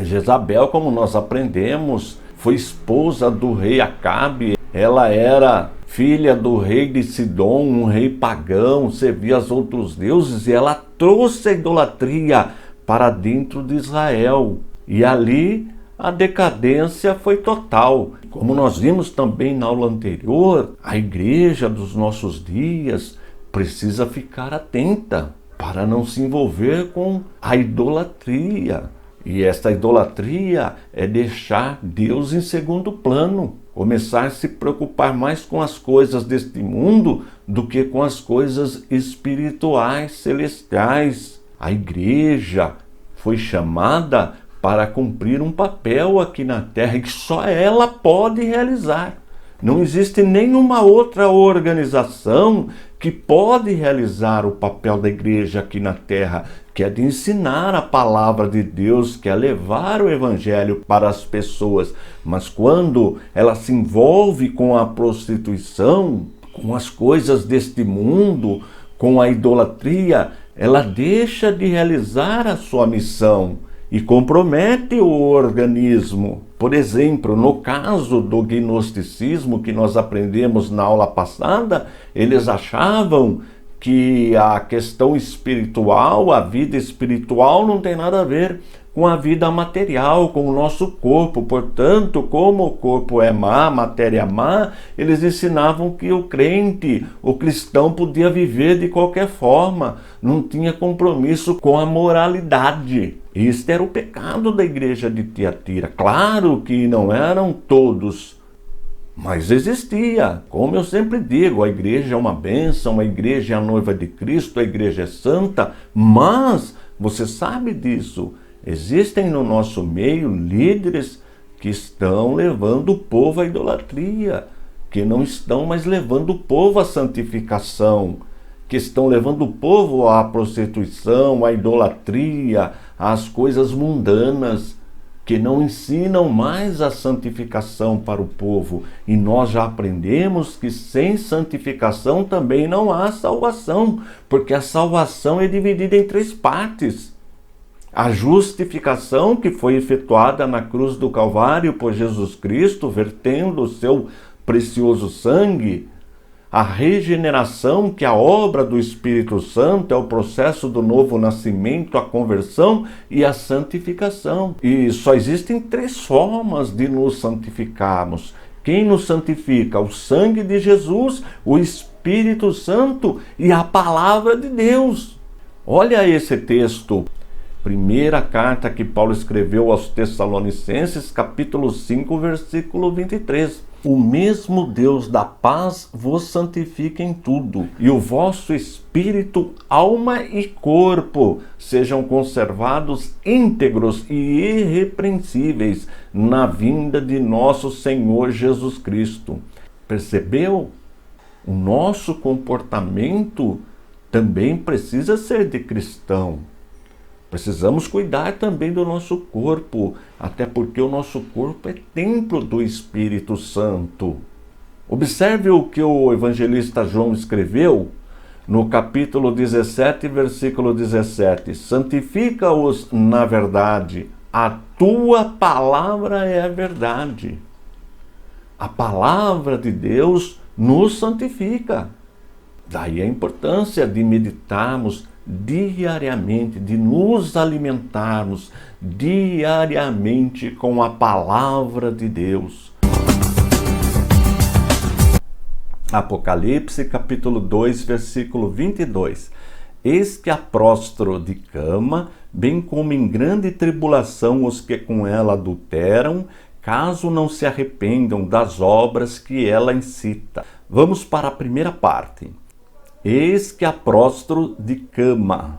Jezabel, como nós aprendemos, foi esposa do rei Acabe. Ela era filha do rei de Sidom, um rei pagão, servia aos outros deuses, e ela trouxe a idolatria para dentro de Israel. E ali a decadência foi total. Como nós vimos também na aula anterior, a igreja dos nossos dias precisa ficar atenta para não se envolver com a idolatria. E esta idolatria é deixar Deus em segundo plano, começar a se preocupar mais com as coisas deste mundo do que com as coisas espirituais, celestiais. A igreja foi chamada para cumprir um papel aqui na terra que só ela pode realizar. Não existe nenhuma outra organização que pode realizar o papel da igreja aqui na terra, que é de ensinar a palavra de Deus, que é levar o evangelho para as pessoas. Mas quando ela se envolve com a prostituição, com as coisas deste mundo, com a idolatria, ela deixa de realizar a sua missão e compromete o organismo. Por exemplo, no caso do gnosticismo que nós aprendemos na aula passada, eles achavam que a questão espiritual, a vida espiritual não tem nada a ver com a vida material, com o nosso corpo. Portanto, como o corpo é má, a matéria é má, eles ensinavam que o crente, o cristão, podia viver de qualquer forma, não tinha compromisso com a moralidade. Este era o pecado da igreja de Tiatira. Claro que não eram todos, mas existia. Como eu sempre digo, a igreja é uma bênção, a igreja é a noiva de Cristo, a igreja é santa, mas você sabe disso. Existem no nosso meio líderes que estão levando o povo à idolatria, que não estão mais levando o povo à santificação, que estão levando o povo à prostituição, à idolatria, às coisas mundanas, que não ensinam mais a santificação para o povo. E nós já aprendemos que sem santificação também não há salvação, porque a salvação é dividida em 3 partes. A justificação que foi efetuada na cruz do Calvário por Jesus Cristo, vertendo o seu precioso sangue. A regeneração, que é a obra do Espírito Santo, é o processo do novo nascimento, a conversão e a santificação. E só existem 3 formas de nos santificarmos. Quem nos santifica? O sangue de Jesus, o Espírito Santo e a palavra de Deus. Olha esse texto. Primeira carta que Paulo escreveu aos Tessalonicenses, capítulo 5, versículo 23. O mesmo Deus da paz vos santifique em tudo, e o vosso espírito, alma e corpo sejam conservados íntegros e irrepreensíveis na vinda de nosso Senhor Jesus Cristo. Percebeu? O nosso comportamento também precisa ser de cristão. Precisamos cuidar também do nosso corpo, até porque o nosso corpo é templo do Espírito Santo. Observe o que o evangelista João escreveu no capítulo 17, versículo 17. Santifica-os na verdade, a tua palavra é a verdade. A palavra de Deus nos santifica. Daí a importância de meditarmos diariamente, de nos alimentarmos diariamente com a palavra de Deus. Apocalipse capítulo 2, versículo 22. Eis que apróstro de cama, bem como em grande tribulação os que com ela adulteram, caso não se arrependam das obras que ela incita. Vamos para a primeira parte. Eis que apróstro de cama.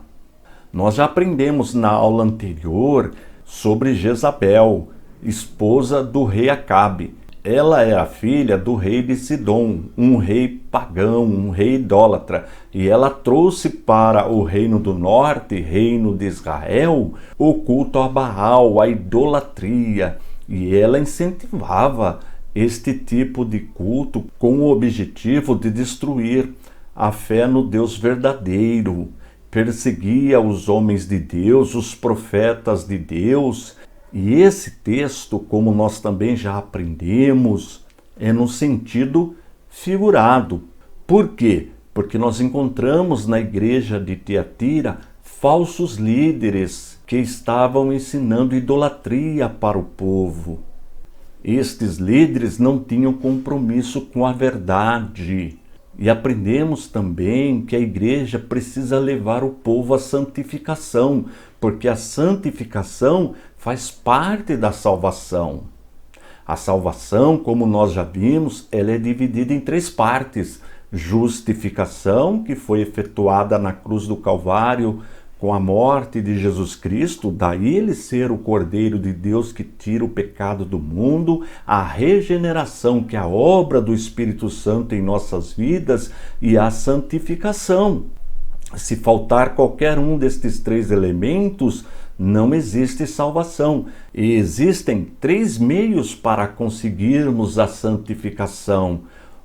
Nós já aprendemos na aula anterior sobre Jezabel, esposa do rei Acabe. Ela era filha do rei de Sidom, um rei pagão, um rei idólatra. E ela trouxe para o reino do norte, reino de Israel, o culto a Baal, a idolatria. E ela incentivava este tipo de culto com o objetivo de destruir a fé no Deus verdadeiro, perseguia os homens de Deus, os profetas de Deus. E esse texto, como nós também já aprendemos, é no sentido figurado. Por quê? Porque nós encontramos na igreja de Tiatira falsos líderes que estavam ensinando idolatria para o povo. Estes líderes não tinham compromisso com a verdade. E aprendemos também que a igreja precisa levar o povo à santificação, porque a santificação faz parte da salvação. A salvação, como nós já vimos, ela é dividida em 3 partes. Justificação, que foi efetuada na cruz do Calvário com a morte de Jesus Cristo, daí ele ser o Cordeiro de Deus que tira o pecado do mundo. A regeneração, que é a obra do Espírito Santo em nossas vidas, e a santificação. Se faltar qualquer um destes 3 elementos, não existe salvação. E existem 3 meios para conseguirmos a santificação: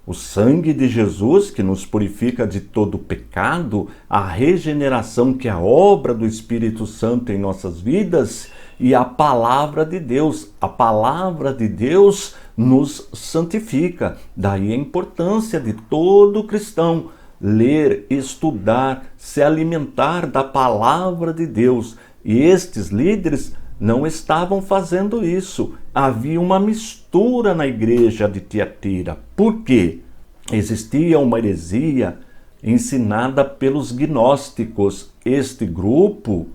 o sangue de Jesus, que nos purifica de todo pecado, a regeneração, que é a obra do Espírito Santo em nossas vidas, e a palavra de Deus. A palavra de Deus nos santifica. Daí a importância de todo cristão ler, estudar, se alimentar da palavra de Deus. E estes líderes não estavam fazendo isso. Havia uma mistura na igreja de Tiatira. Por quê? Existia uma heresia ensinada pelos gnósticos. Este grupo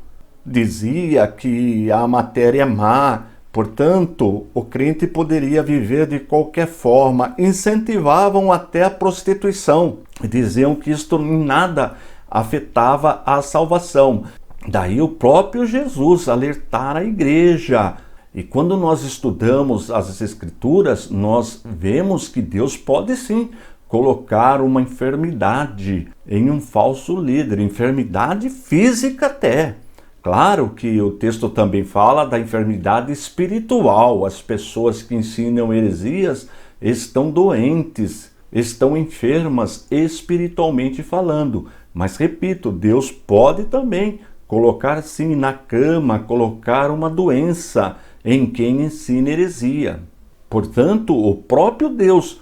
dizia que a matéria é má, portanto, o crente poderia viver de qualquer forma. Incentivavam até a prostituição. Diziam que isto em nada afetava a salvação. Daí o próprio Jesus alertar a igreja. E quando nós estudamos as Escrituras, nós vemos que Deus pode sim colocar uma enfermidade em um falso líder, enfermidade física até. Claro que o texto também fala da enfermidade espiritual. As pessoas que ensinam heresias estão doentes, estão enfermas espiritualmente falando. Mas repito, Deus pode também colocar sim na cama, colocar uma doença em quem ensina heresia. Portanto, o próprio Deus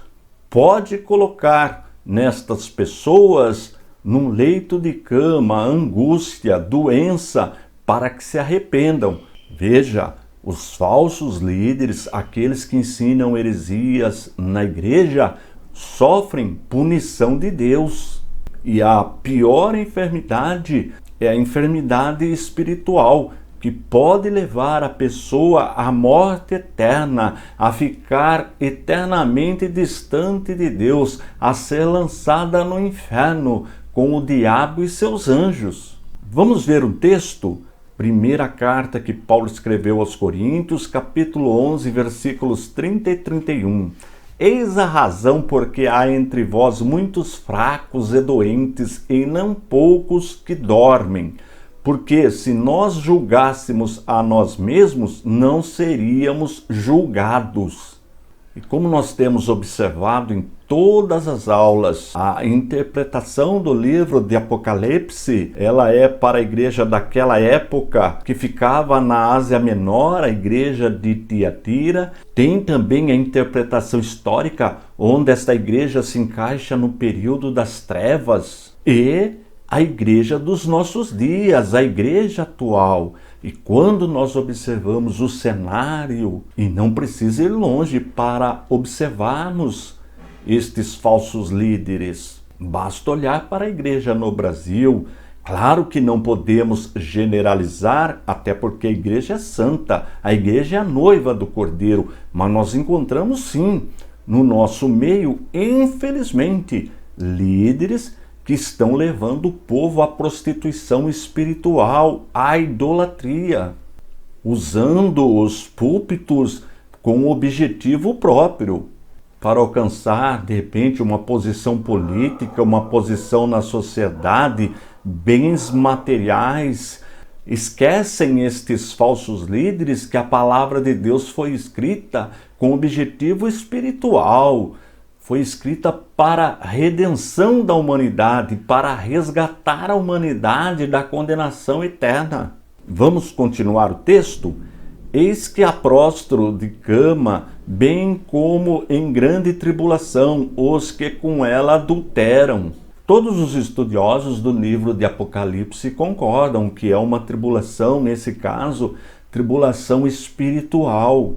pode colocar nestas pessoas, num leito de cama, angústia, doença, para que se arrependam. Veja, os falsos líderes, aqueles que ensinam heresias na igreja, sofrem punição de Deus. E a pior enfermidade é a enfermidade espiritual, que pode levar a pessoa à morte eterna, a ficar eternamente distante de Deus, a ser lançada no inferno com o diabo e seus anjos. Vamos ver um texto? Primeira carta que Paulo escreveu aos Coríntios, capítulo 11, versículos 30 e 31. Eis a razão porque há entre vós muitos fracos e doentes, e não poucos que dormem. Porque se nós julgássemos a nós mesmos, não seríamos julgados. E como nós temos observado em todas as aulas, a interpretação do livro de Apocalipse, ela é para a igreja daquela época que ficava na Ásia Menor, a igreja de Tiatira. Tem também a interpretação histórica, onde esta igreja se encaixa no período das trevas, e a igreja dos nossos dias, a igreja atual. E quando nós observamos o cenário, e não precisa ir longe para observarmos estes falsos líderes, basta olhar para a igreja no Brasil. Claro que não podemos generalizar, até porque a igreja é santa, a igreja é a noiva do Cordeiro, mas nós encontramos sim, no nosso meio, infelizmente, líderes que estão levando o povo à prostituição espiritual, à idolatria, usando os púlpitos com objetivo próprio, para alcançar, de repente, uma posição política, uma posição na sociedade, bens materiais. Esquecem estes falsos líderes que a palavra de Deus foi escrita com objetivo espiritual, foi escrita para a redenção da humanidade, para resgatar a humanidade da condenação eterna. Vamos continuar o texto? Eis que há prostro de cama, bem como em grande tribulação, os que com ela adulteram. Todos os estudiosos do livro de Apocalipse concordam que é uma tribulação, nesse caso, tribulação espiritual.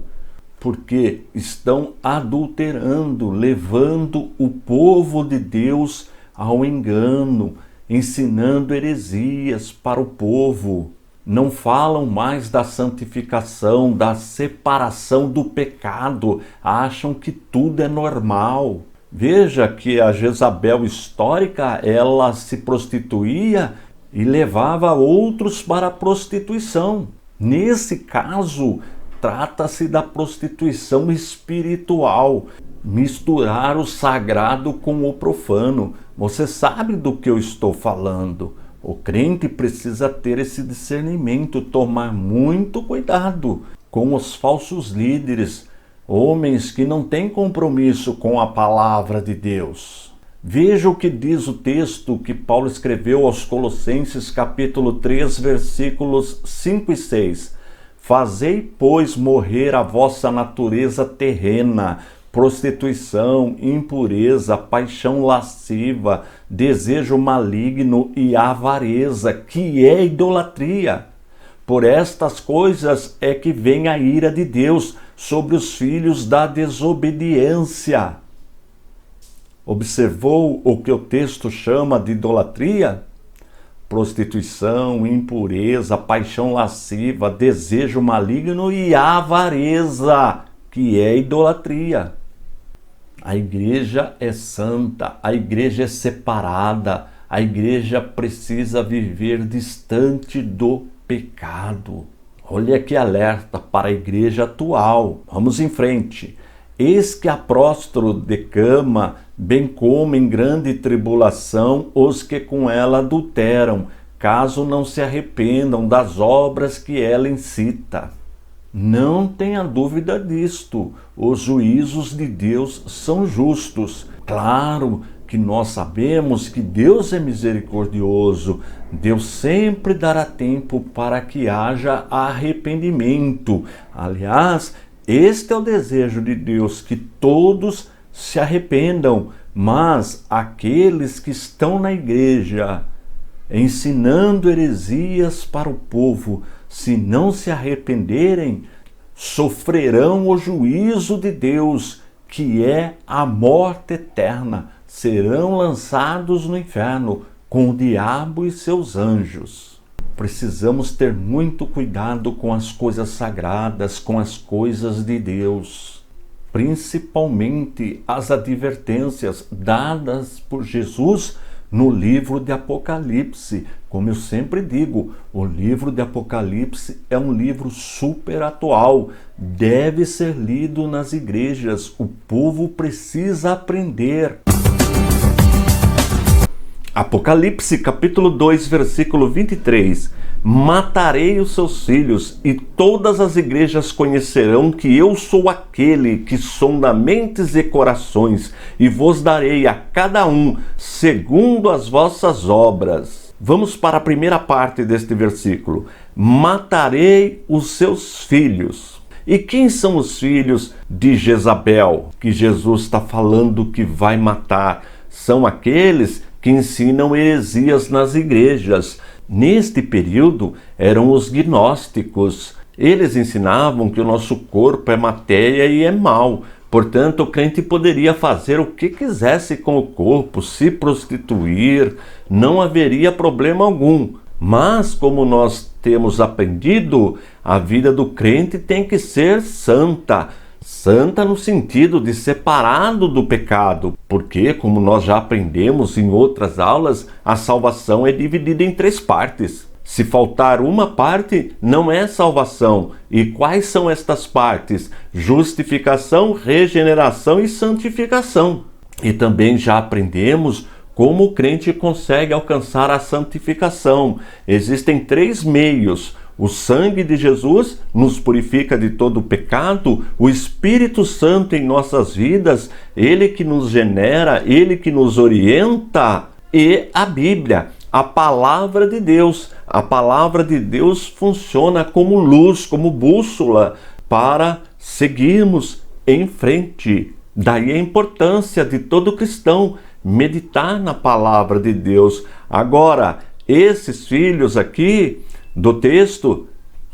porque estão adulterando, levando o povo de Deus ao engano, ensinando heresias para o povo. Não falam mais da santificação, da separação do pecado, acham que tudo é normal. Veja que a Jezabel histórica, ela se prostituía e levava outros para a prostituição. Nesse caso, trata-se da prostituição espiritual, misturar o sagrado com o profano. Você sabe do que eu estou falando. O crente precisa ter esse discernimento, tomar muito cuidado com os falsos líderes, homens que não têm compromisso com a palavra de Deus. Veja o que diz o texto que Paulo escreveu aos Colossenses, capítulo 3, versículos 5 e 6. Fazei, pois, morrer a vossa natureza terrena, prostituição, impureza, paixão lasciva, desejo maligno e avareza, que é idolatria. Por estas coisas é que vem a ira de Deus sobre os filhos da desobediência. Observou o que o texto chama de idolatria? Prostituição, impureza, paixão lasciva, desejo maligno e avareza, que é idolatria. A igreja é santa, a igreja é separada, a igreja precisa viver distante do pecado. Olha que alerta para a igreja atual. Vamos em frente. Eis que apróstolo decama, bem como em grande tribulação os que com ela adulteram, caso não se arrependam das obras que ela incita. Não tenha dúvida disto, os juízos de Deus são justos. Claro que nós sabemos que Deus é misericordioso, Deus sempre dará tempo para que haja arrependimento. Aliás, este é o desejo de Deus, que todos se arrependam, mas aqueles que estão na igreja ensinando heresias para o povo, se não se arrependerem, sofrerão o juízo de Deus, que é a morte eterna. Serão lançados no inferno com o diabo e seus anjos. Precisamos ter muito cuidado com as coisas sagradas, com as coisas de Deus. Principalmente as advertências dadas por Jesus no livro de Apocalipse. Como eu sempre digo, o livro de Apocalipse é um livro super atual, deve ser lido nas igrejas, o povo precisa aprender. Apocalipse capítulo 2, versículo 23. Matarei os seus filhos, e todas as igrejas conhecerão que eu sou aquele que sonda mentes e corações, e vos darei a cada um segundo as vossas obras. Vamos para a primeira parte deste versículo. Matarei os seus filhos. E quem são os filhos de Jezabel, que Jesus está falando que vai matar? São aqueles que ensinam heresias nas igrejas. Neste período eram os gnósticos. Eles ensinavam que o nosso corpo é matéria e é mau. Portanto, o crente poderia fazer o que quisesse com o corpo, se prostituir, não haveria problema algum. Mas, como nós temos aprendido, a vida do crente tem que ser santa. Santa no sentido de separado do pecado, porque, como nós já aprendemos em outras aulas, a salvação é dividida em 3 partes. Se faltar uma parte, não é salvação. E quais são estas partes? Justificação, regeneração e santificação. E também já aprendemos como o crente consegue alcançar a santificação. Existem 3 meios. O sangue de Jesus nos purifica de todo o pecado, o Espírito Santo em nossas vidas, Ele que nos genera, Ele que nos orienta, e a Bíblia, a palavra de Deus. A palavra de Deus funciona como luz, como bússola para seguirmos em frente. Daí a importância de todo cristão meditar na palavra de Deus. Agora, esses filhos aqui do texto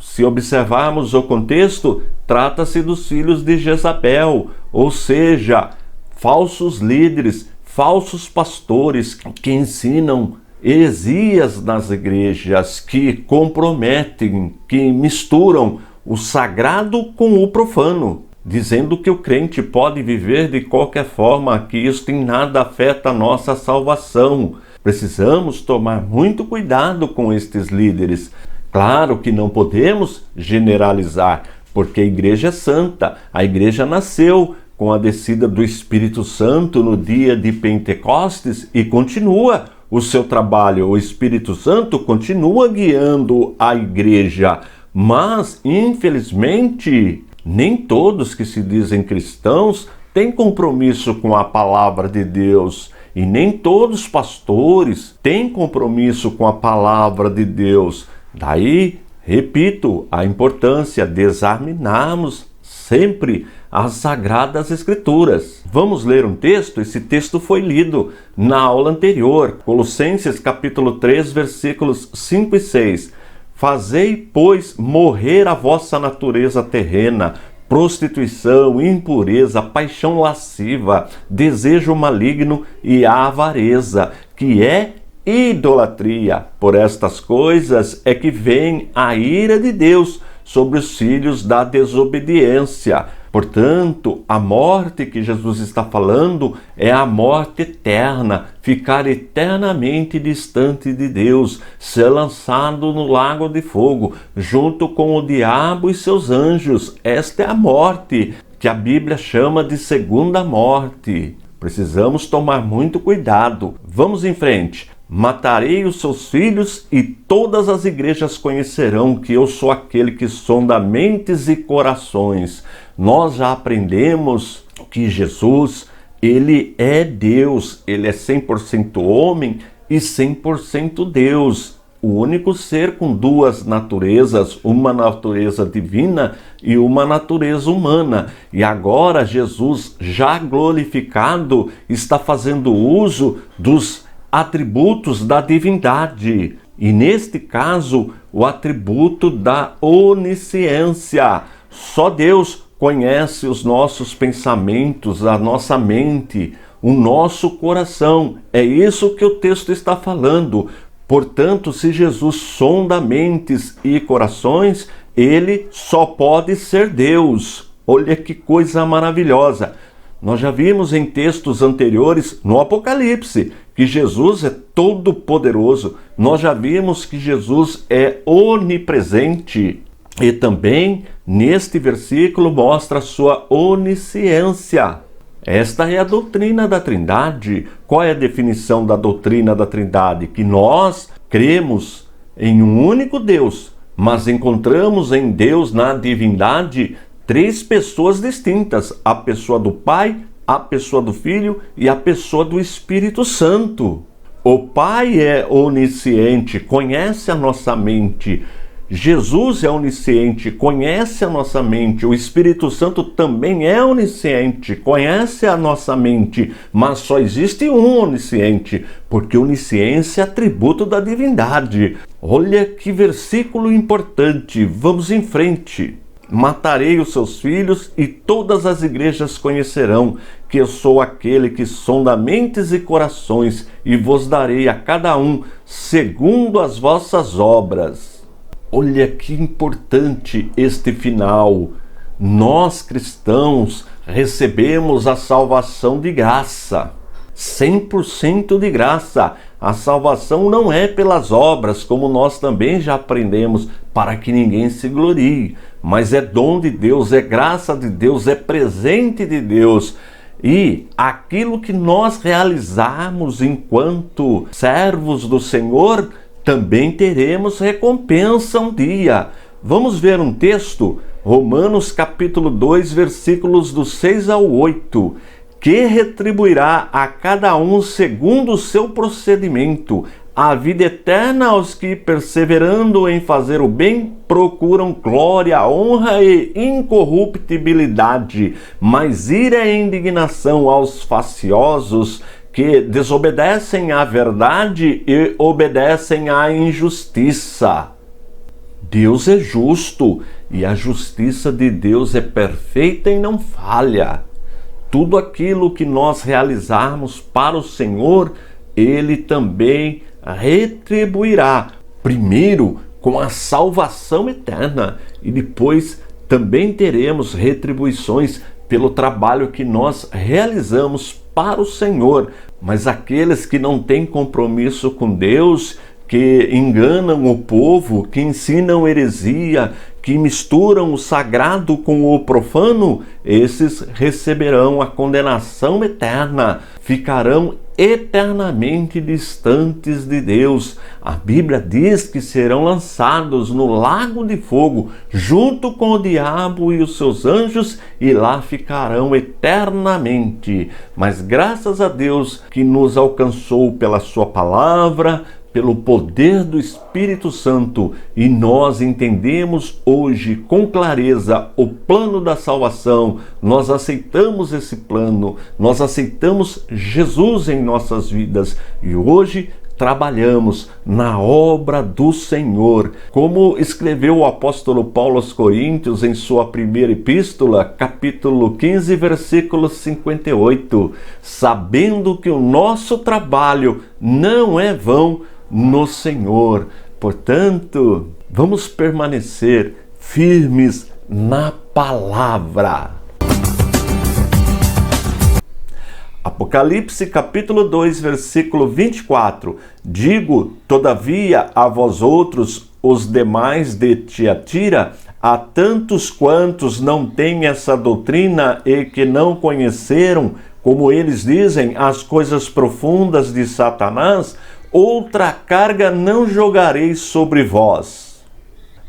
Se observarmos o contexto, trata-se dos filhos de Jezabel, ou seja, falsos líderes, falsos pastores que ensinam heresias nas igrejas, que comprometem, que misturam o sagrado com o profano, dizendo que o crente pode viver de qualquer forma, que isso em nada afeta a nossa salvação. Precisamos tomar muito cuidado com estes líderes. Claro que não podemos generalizar, porque a igreja é santa, a igreja nasceu com a descida do Espírito Santo no dia de Pentecostes e continua o seu trabalho. O Espírito Santo continua guiando a igreja, mas infelizmente nem todos que se dizem cristãos têm compromisso com a palavra de Deus. E nem todos os pastores têm compromisso com a palavra de Deus. Daí, repito, a importância de examinarmos sempre as Sagradas Escrituras. Vamos ler um texto? Esse texto foi lido na aula anterior, Colossenses capítulo 3, versículos 5 e 6. Fazei, pois, morrer a vossa natureza terrena, prostituição, impureza, paixão lasciva, desejo maligno e a avareza, que é idolatria. Por estas coisas é que vem a ira de Deus sobre os filhos da desobediência. Portanto, a morte que Jesus está falando é a morte eterna, ficar eternamente distante de Deus, ser lançado no lago de fogo, junto com o diabo e seus anjos. Esta é a morte que a Bíblia chama de segunda morte. Precisamos tomar muito cuidado. Vamos em frente. Matarei os seus filhos e todas as igrejas conhecerão que eu sou aquele que sonda mentes e corações. Nós já aprendemos que Jesus, ele é Deus, ele é 100% homem e 100% Deus. O único ser com duas naturezas, uma natureza divina e uma natureza humana. E agora Jesus, já glorificado, está fazendo uso dos atributos da divindade. E neste caso, o atributo da onisciência. Só Deus conhece os nossos pensamentos, a nossa mente, o nosso coração. É isso que o texto está falando. Portanto, se Jesus sonda mentes e corações, ele só pode ser Deus. Olha que coisa maravilhosa. Nós já vimos em textos anteriores, no Apocalipse, que Jesus é todo-poderoso. Nós já vimos que Jesus é onipresente. E também, neste versículo, mostra a sua onisciência. Esta é a doutrina da Trindade. Qual é a definição da doutrina da Trindade? Que nós cremos em um único Deus, mas encontramos em Deus, na divindade, três pessoas distintas: a pessoa do Pai, a pessoa do Filho e a pessoa do Espírito Santo. O Pai é onisciente, conhece a nossa mente. Jesus é onisciente, conhece a nossa mente. O Espírito Santo também é onisciente, conhece a nossa mente. Mas só existe um onisciente, porque onisciência é atributo da divindade. Olha que versículo importante. Vamos em frente. Matarei os seus filhos e todas as igrejas conhecerão que eu sou aquele que sonda mentes e corações e vos darei a cada um segundo as vossas obras. Olha que importante este final. Nós cristãos recebemos a salvação de graça, 100% de graça. A salvação não é pelas obras, como nós também já aprendemos, para que ninguém se glorie, mas é dom de Deus, é graça de Deus, é presente de Deus. E aquilo que nós realizarmos enquanto servos do Senhor, também teremos recompensa um dia. Vamos ver um texto, Romanos capítulo 2, versículos do 6 ao 8. Que retribuirá a cada um segundo o seu procedimento, a vida eterna aos que, perseverando em fazer o bem, procuram glória, honra e incorruptibilidade, mas ira e indignação aos faciosos, que desobedecem à verdade e obedecem à injustiça. Deus é justo e a justiça de Deus é perfeita e não falha. Tudo aquilo que nós realizarmos para o Senhor, Ele também retribuirá. Primeiro com a salvação eterna e depois também teremos retribuições pelo trabalho que nós realizamos para o Senhor. Mas aqueles que não têm compromisso com Deus, que enganam o povo, que ensinam heresia, que misturam o sagrado com o profano, esses receberão a condenação eterna, ficarão eternamente distantes de Deus. A Bíblia diz que serão lançados no lago de fogo, junto com o diabo e os seus anjos, e lá ficarão eternamente. Mas graças a Deus que nos alcançou pela sua palavra, pelo poder do Espírito Santo, e nós entendemos hoje com clareza o plano da salvação. Nós aceitamos esse plano, nós aceitamos Jesus em nossas vidas e hoje trabalhamos na obra do Senhor. Como escreveu o apóstolo Paulo aos Coríntios em sua primeira epístola, capítulo 15, versículo 58, sabendo que o nosso trabalho não é vão no Senhor. Portanto, vamos permanecer firmes na palavra. Apocalipse capítulo 2, versículo 24. Digo, todavia, a vós outros, os demais de Tiatira, a tantos quantos não têm essa doutrina e que não conheceram, como eles dizem, as coisas profundas de Satanás, outra carga não jogarei sobre vós.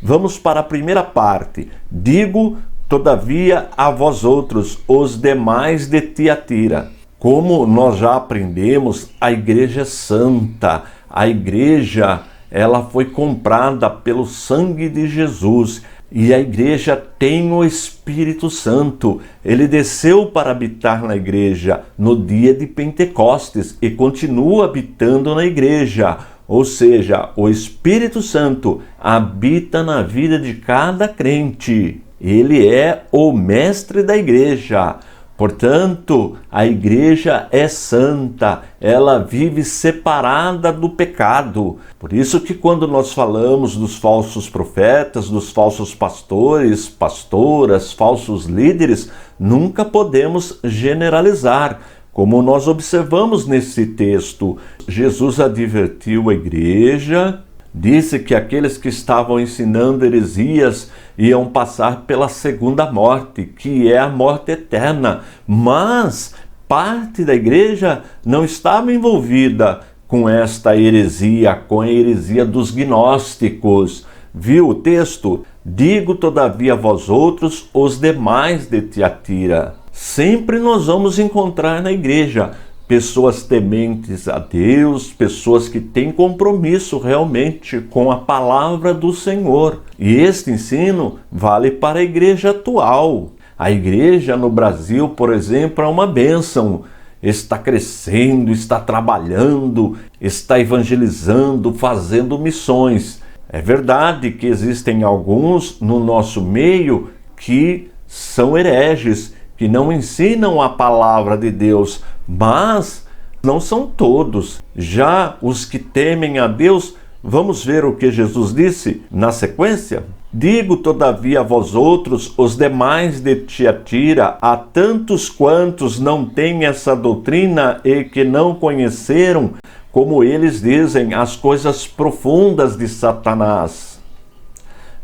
Vamos para a primeira parte. Digo, todavia, a vós outros, os demais de Tiatira. Como nós já aprendemos, a igreja é santa. A igreja, ela foi comprada pelo sangue de Jesus. E a igreja tem o Espírito Santo. Ele desceu para habitar na igreja no dia de Pentecostes e continua habitando na igreja. Ou seja, o Espírito Santo habita na vida de cada crente. Ele é o mestre da igreja. Portanto, a igreja é santa, ela vive separada do pecado. Por isso que quando nós falamos dos falsos profetas, dos falsos pastores, pastoras, falsos líderes, nunca podemos generalizar. Como nós observamos nesse texto, Jesus advertiu a igreja, disse que aqueles que estavam ensinando heresias iam passar pela segunda morte, que é a morte eterna. Mas parte da igreja não estava envolvida com esta heresia, com a heresia dos gnósticos. Viu o texto? Digo, todavia, a vós outros, os demais de Tiatira. Sempre nós vamos encontrar na igreja pessoas tementes a Deus, pessoas que têm compromisso realmente com a palavra do Senhor. E este ensino vale para a igreja atual. A igreja no Brasil, por exemplo, é uma bênção. Está crescendo, está trabalhando, está evangelizando, fazendo missões. É verdade que existem alguns no nosso meio que são hereges, que não ensinam a palavra de Deus, mas não são todos. Já os que temem a Deus, vamos ver o que Jesus disse na sequência? Digo, todavia, a vós outros, os demais de Tiatira, a tantos quantos não têm essa doutrina e que não conheceram, como eles dizem, as coisas profundas de Satanás.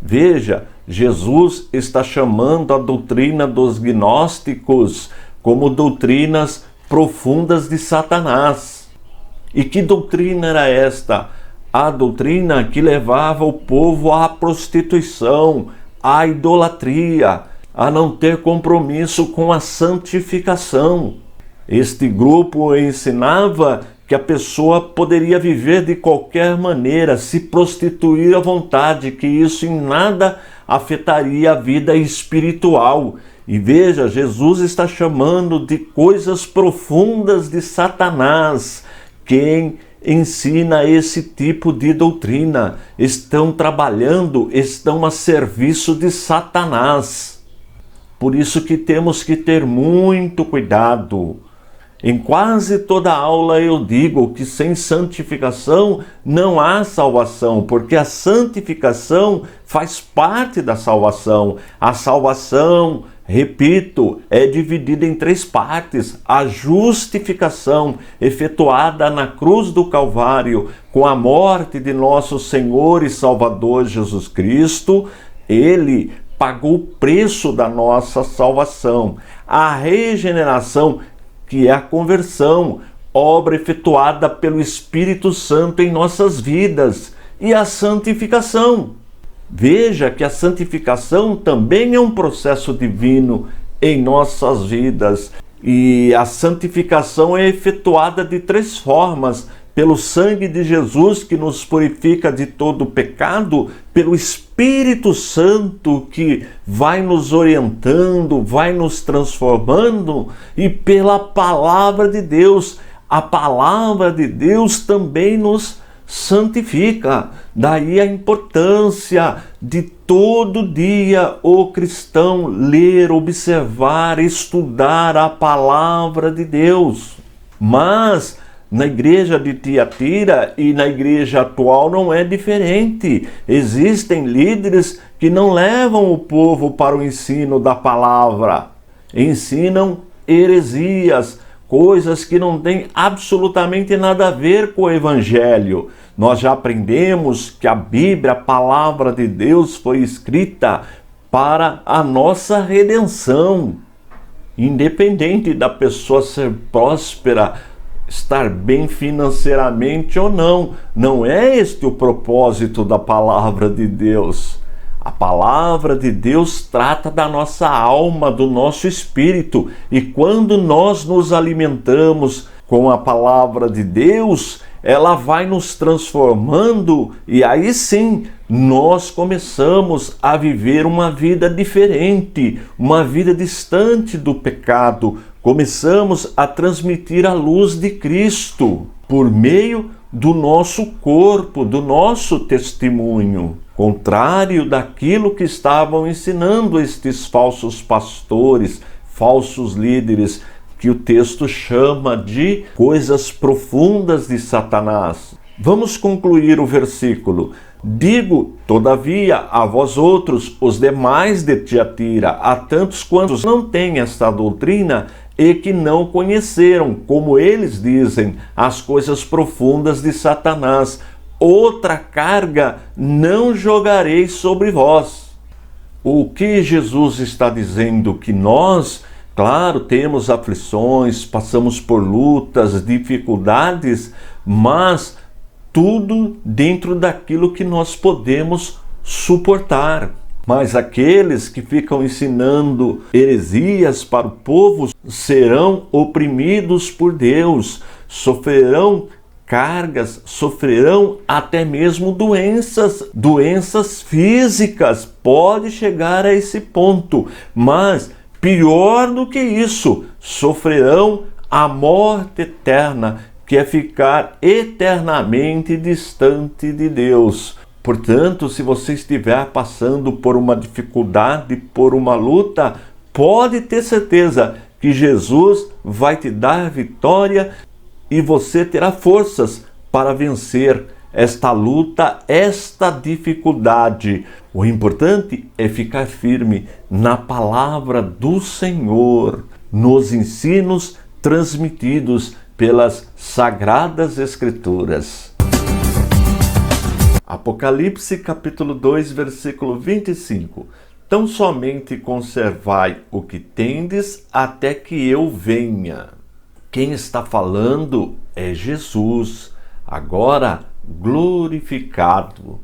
Veja, Jesus está chamando a doutrina dos gnósticos como doutrinas profundas de Satanás. E que doutrina era esta? A doutrina que levava o povo à prostituição, à idolatria, a não ter compromisso com a santificação. Este grupo ensinava que a pessoa poderia viver de qualquer maneira, se prostituir à vontade, que isso em nada afetaria a vida espiritual. E veja, Jesus está chamando de coisas profundas de Satanás quem ensina esse tipo de doutrina. Estão trabalhando, estão a serviço de Satanás. Por isso que temos que ter muito cuidado. Em quase toda aula eu digo que sem santificação não há salvação, porque a santificação faz parte da salvação. A salvação, repito, é dividida em 3 partes. A justificação, efetuada na cruz do Calvário, com a morte de nosso Senhor e Salvador Jesus Cristo, Ele pagou o preço da nossa salvação. A regeneração, que é a conversão, obra efetuada pelo Espírito Santo em nossas vidas, e a santificação. Veja que a santificação também é um processo divino em nossas vidas, e a santificação é efetuada de 3 formas: pelo sangue de Jesus, que nos purifica de todo pecado, pelo Espírito Santo, que vai nos orientando, vai nos transformando, e pela palavra de Deus. A palavra de Deus também nos santifica. Daí a importância de todo dia o cristão ler, observar, estudar a palavra de Deus. Mas na igreja de Tiatira e na igreja atual não é diferente. Existem líderes que não levam o povo para o ensino da palavra. Ensinam heresias, coisas que não têm absolutamente nada a ver com o evangelho. Nós já aprendemos que a Bíblia, a palavra de Deus, foi escrita para a nossa redenção. Independente da pessoa ser próspera, estar bem financeiramente ou não. Não é este o propósito da palavra de Deus. A palavra de Deus trata da nossa alma, do nosso espírito. E quando nós nos alimentamos com a palavra de Deus, ela vai nos transformando, e aí sim nós começamos a viver uma vida diferente, uma vida distante do pecado. Começamos a transmitir a luz de Cristo por meio do nosso corpo, do nosso testemunho, contrário daquilo que estavam ensinando estes falsos pastores, falsos líderes, que o texto chama de coisas profundas de Satanás. Vamos concluir o versículo. Digo, todavia, a vós outros, os demais de Tiatira, a tantos quantos não têm esta doutrina e que não conheceram, como eles dizem, as coisas profundas de Satanás, outra carga não jogarei sobre vós. O que Jesus está dizendo? Que nós, claro, temos aflições, passamos por lutas, dificuldades, mas tudo dentro daquilo que nós podemos suportar. Mas aqueles que ficam ensinando heresias para o povo serão oprimidos por Deus, sofrerão cargas, sofrerão até mesmo doenças físicas. Pode chegar a esse ponto, mas pior do que isso, sofrerão a morte eterna, que é ficar eternamente distante de Deus. Portanto, se você estiver passando por uma dificuldade, por uma luta, pode ter certeza que Jesus vai te dar vitória e você terá forças para vencer esta luta, esta dificuldade. O importante é ficar firme na palavra do Senhor, nos ensinos transmitidos pelas Sagradas Escrituras. Apocalipse capítulo 2, versículo 25. Tão somente conservai o que tendes até que eu venha. Quem está falando é Jesus, agora glorificado.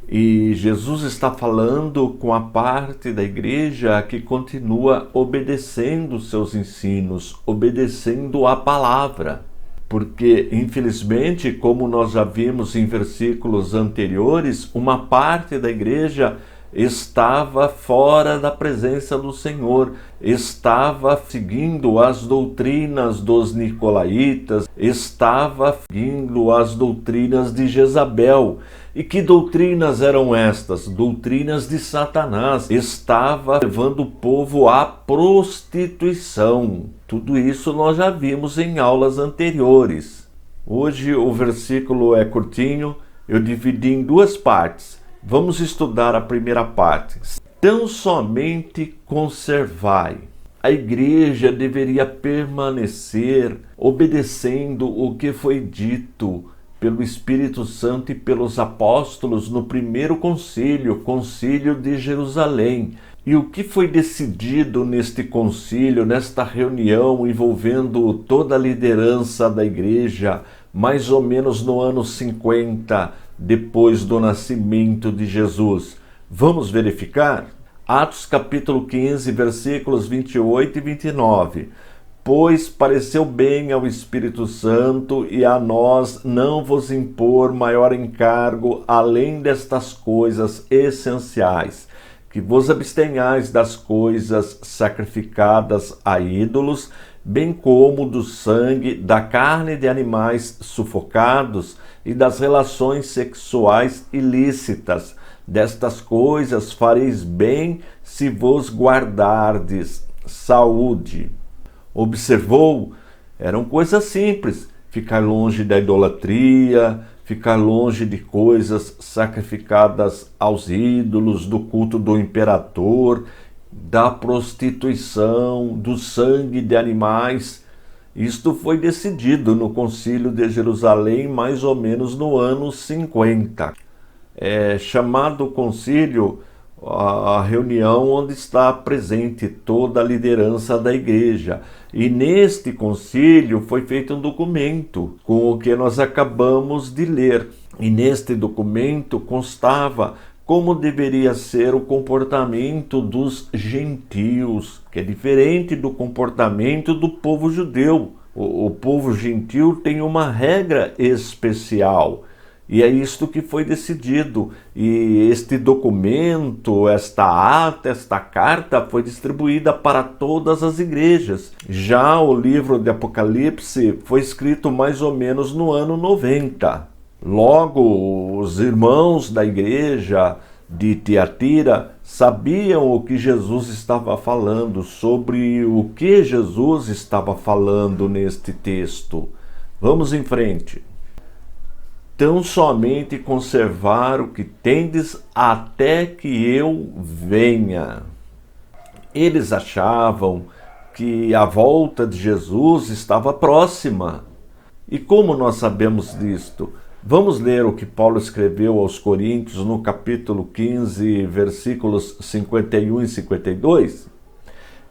E Jesus está falando com a parte da igreja que continua obedecendo seus ensinos, obedecendo a palavra. Porque, infelizmente, como nós já vimos em versículos anteriores, uma parte da igreja estava fora da presença do Senhor, estava seguindo as doutrinas dos nicolaítas, estava seguindo as doutrinas de Jezabel. E que doutrinas eram estas? Doutrinas de Satanás. Estava levando o povo à prostituição. Tudo isso nós já vimos em aulas anteriores. Hoje o versículo é curtinho, eu dividi em duas partes. Vamos estudar a primeira parte. Tão somente conservai. A igreja deveria permanecer obedecendo o que foi dito pelo Espírito Santo e pelos apóstolos no primeiro concílio, concílio de Jerusalém. E o que foi decidido neste concílio, nesta reunião envolvendo toda a liderança da igreja, mais ou menos no ano 50, depois do nascimento de Jesus? Vamos verificar? Atos capítulo 15, versículos 28 e 29. Pois pareceu bem ao Espírito Santo e a nós não vos impor maior encargo além destas coisas essenciais, que vos abstenhais das coisas sacrificadas a ídolos, bem como do sangue, da carne de animais sufocados e das relações sexuais ilícitas. Destas coisas fareis bem se vos guardardes. Saúde. Observou? Eram coisas simples. Ficar longe da idolatria, ficar longe de coisas sacrificadas aos ídolos, do culto do imperador, da prostituição, do sangue de animais. Isto foi decidido no Concílio de Jerusalém, mais ou menos no ano 50. É chamado concílio a reunião onde está presente toda a liderança da igreja. E neste concílio foi feito um documento com o que nós acabamos de ler. E neste documento constava como deveria ser o comportamento dos gentios, que é diferente do comportamento do povo judeu. O povo gentil tem uma regra especial. E é isto que foi decidido. E este documento, esta ata, esta carta foi distribuída para todas as igrejas. Já o livro de Apocalipse foi escrito mais ou menos no ano 90. Logo, os irmãos da igreja de Tiatira sabiam o que Jesus estava falando, sobre o que Jesus estava falando neste texto. Vamos em frente. Tão somente conservar o que tendes até que eu venha. Eles achavam que a volta de Jesus estava próxima. E como nós sabemos disto? Vamos ler o que Paulo escreveu aos Coríntios no capítulo 15, versículos 51 e 52.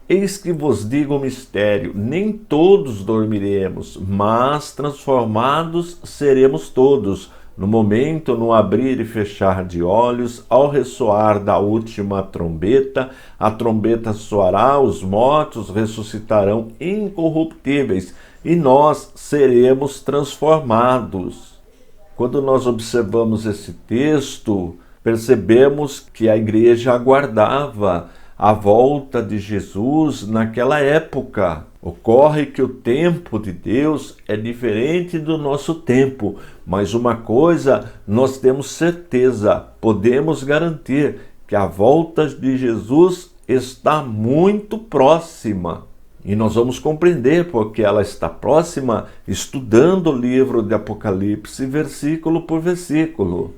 Eis que vos digo um mistério, nem todos dormiremos, mas transformados seremos todos, no momento, no abrir e fechar de olhos, ao ressoar da última trombeta, a trombeta soará, os mortos ressuscitarão incorruptíveis, e nós seremos transformados. Quando nós observamos esse texto, percebemos que a igreja aguardava a volta de Jesus naquela época. Ocorre que o tempo de Deus é diferente do nosso tempo, mas uma coisa nós temos certeza, podemos garantir, que a volta de Jesus está muito próxima. E nós vamos compreender porque ela está próxima estudando o livro de Apocalipse, versículo por versículo.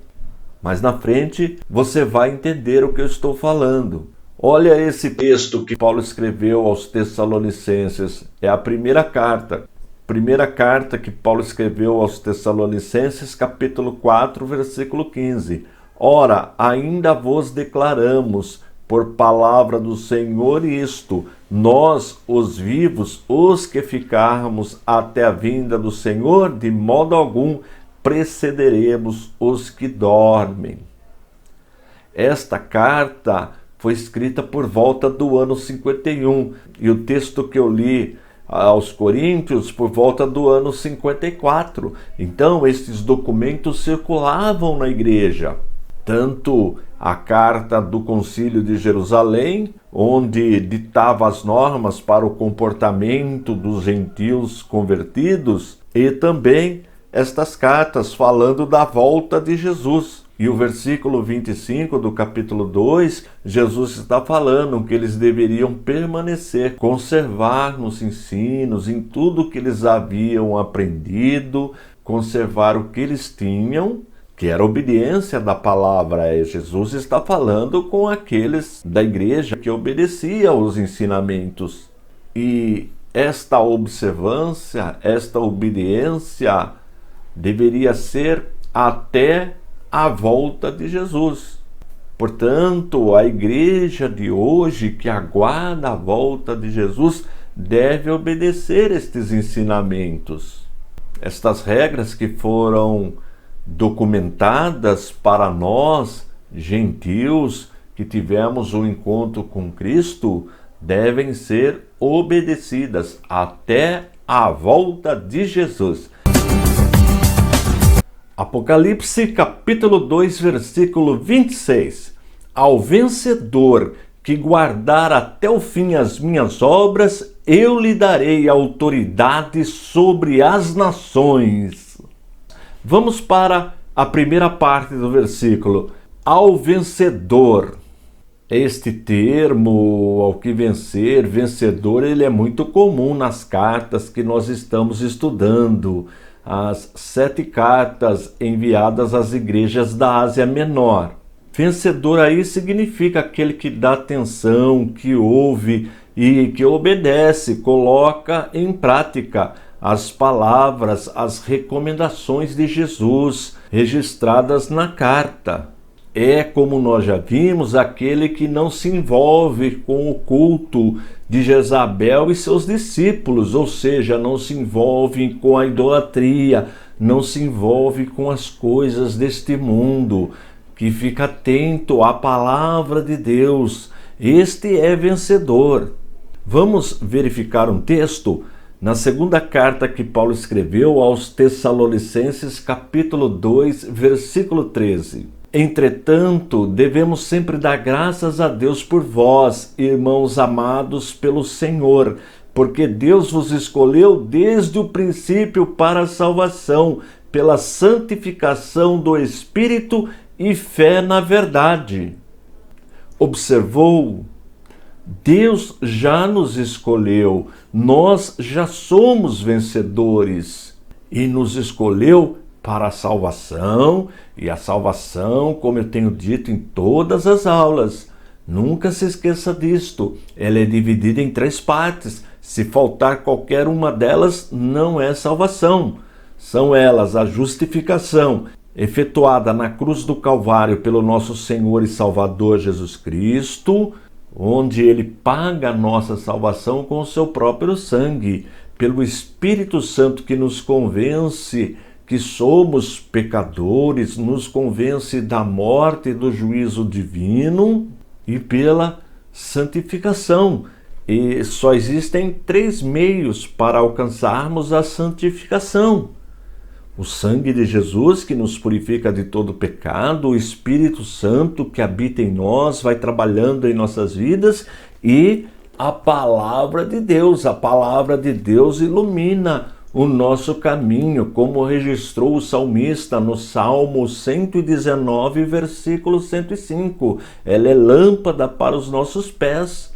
Mas na frente você vai entender o que eu estou falando. Olha esse texto que Paulo escreveu aos Tessalonicenses. É a primeira carta que Paulo escreveu aos Tessalonicenses, capítulo 4, versículo 15. Ora, ainda vos declaramos, por palavra do Senhor isto, nós, os vivos, os que ficarmos até a vinda do Senhor, de modo algum precederemos os que dormem. Esta carta foi escrita por volta do ano 51, e o texto que eu li aos Coríntios por volta do ano 54. Então, estes documentos circulavam na igreja. tanto a carta do Concílio de Jerusalém, onde ditava as normas para o comportamento dos gentios convertidos, e também estas cartas falando da volta de Jesus. E o versículo 25 do capítulo 2, Jesus está falando que eles deveriam permanecer, conservar nos ensinos, em tudo que eles haviam aprendido, conservar o que eles tinham, que era a obediência da palavra. Jesus está falando com aqueles da igreja que obedeciam aos ensinamentos. E esta observância, esta obediência deveria ser até a volta de Jesus. Portanto, a igreja de hoje, que aguarda a volta de Jesus, deve obedecer estes ensinamentos. Estas regras que foram documentadas para nós, gentios, que tivemos um encontro com Cristo, devem ser obedecidas até a volta de Jesus. Apocalipse capítulo 2, versículo 26. Ao vencedor que guardar até o fim as minhas obras, eu lhe darei autoridade sobre as nações. Vamos para a primeira parte do versículo. Ao vencedor. Este termo, ao que vencer, vencedor, ele é muito comum nas cartas que nós estamos estudando. As 7 cartas enviadas às igrejas da Ásia Menor. Vencedor aí significa aquele que dá atenção, que ouve e que obedece, coloca em prática as palavras, as recomendações de Jesus registradas na carta. É, como nós já vimos, aquele que não se envolve com o culto de Jezabel e seus discípulos, ou seja, não se envolve com a idolatria, não se envolve com as coisas deste mundo, que fica atento à palavra de Deus. Este é vencedor. Vamos verificar um texto na segunda carta que Paulo escreveu aos Tessalonicenses, capítulo 2, versículo 13. Entretanto, devemos sempre dar graças a Deus por vós, irmãos amados pelo Senhor, porque Deus vos escolheu desde o princípio para a salvação, pela santificação do Espírito e fé na verdade. Observou? Deus já nos escolheu, nós já somos vencedores e nos escolheu para a salvação, e a salvação, como eu tenho dito em todas as aulas, nunca se esqueça disto, ela é dividida em 3 partes, se faltar qualquer uma delas, não é salvação. São elas a justificação, efetuada na cruz do Calvário pelo nosso Senhor e Salvador Jesus Cristo, onde Ele paga a nossa salvação com o seu próprio sangue, pelo Espírito Santo que nos convence que somos pecadores, nos convence da morte e do juízo divino, e pela santificação. E só existem 3 meios para alcançarmos a santificação: o sangue de Jesus, que nos purifica de todo pecado, o Espírito Santo que habita em nós, vai trabalhando em nossas vidas, e a palavra de Deus. A palavra de Deus ilumina o nosso caminho, como registrou o salmista no Salmo 119, versículo 105. Ela é lâmpada para os nossos pés.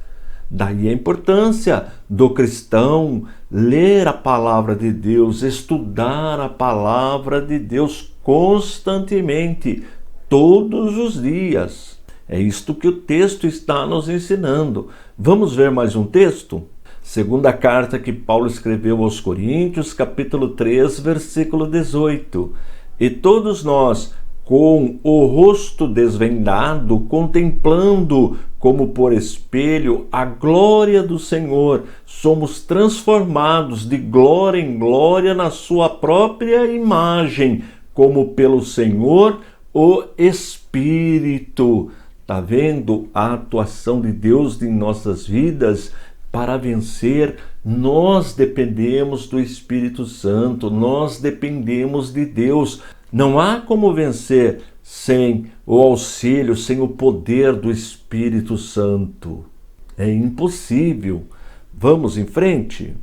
Daí a importância do cristão ler a palavra de Deus, estudar a palavra de Deus constantemente, todos os dias. É isto que o texto está nos ensinando. Vamos ver mais um texto? Segunda carta que Paulo escreveu aos Coríntios, capítulo 3, versículo 18. E todos nós, com o rosto desvendado, contemplando como por espelho a glória do Senhor, somos transformados de glória em glória na sua própria imagem, como pelo Senhor o Espírito. Está vendo a atuação de Deus em nossas vidas? Para vencer, nós dependemos do Espírito Santo, nós dependemos de Deus. Não há como vencer sem o auxílio, sem o poder do Espírito Santo. É impossível. Vamos em frente.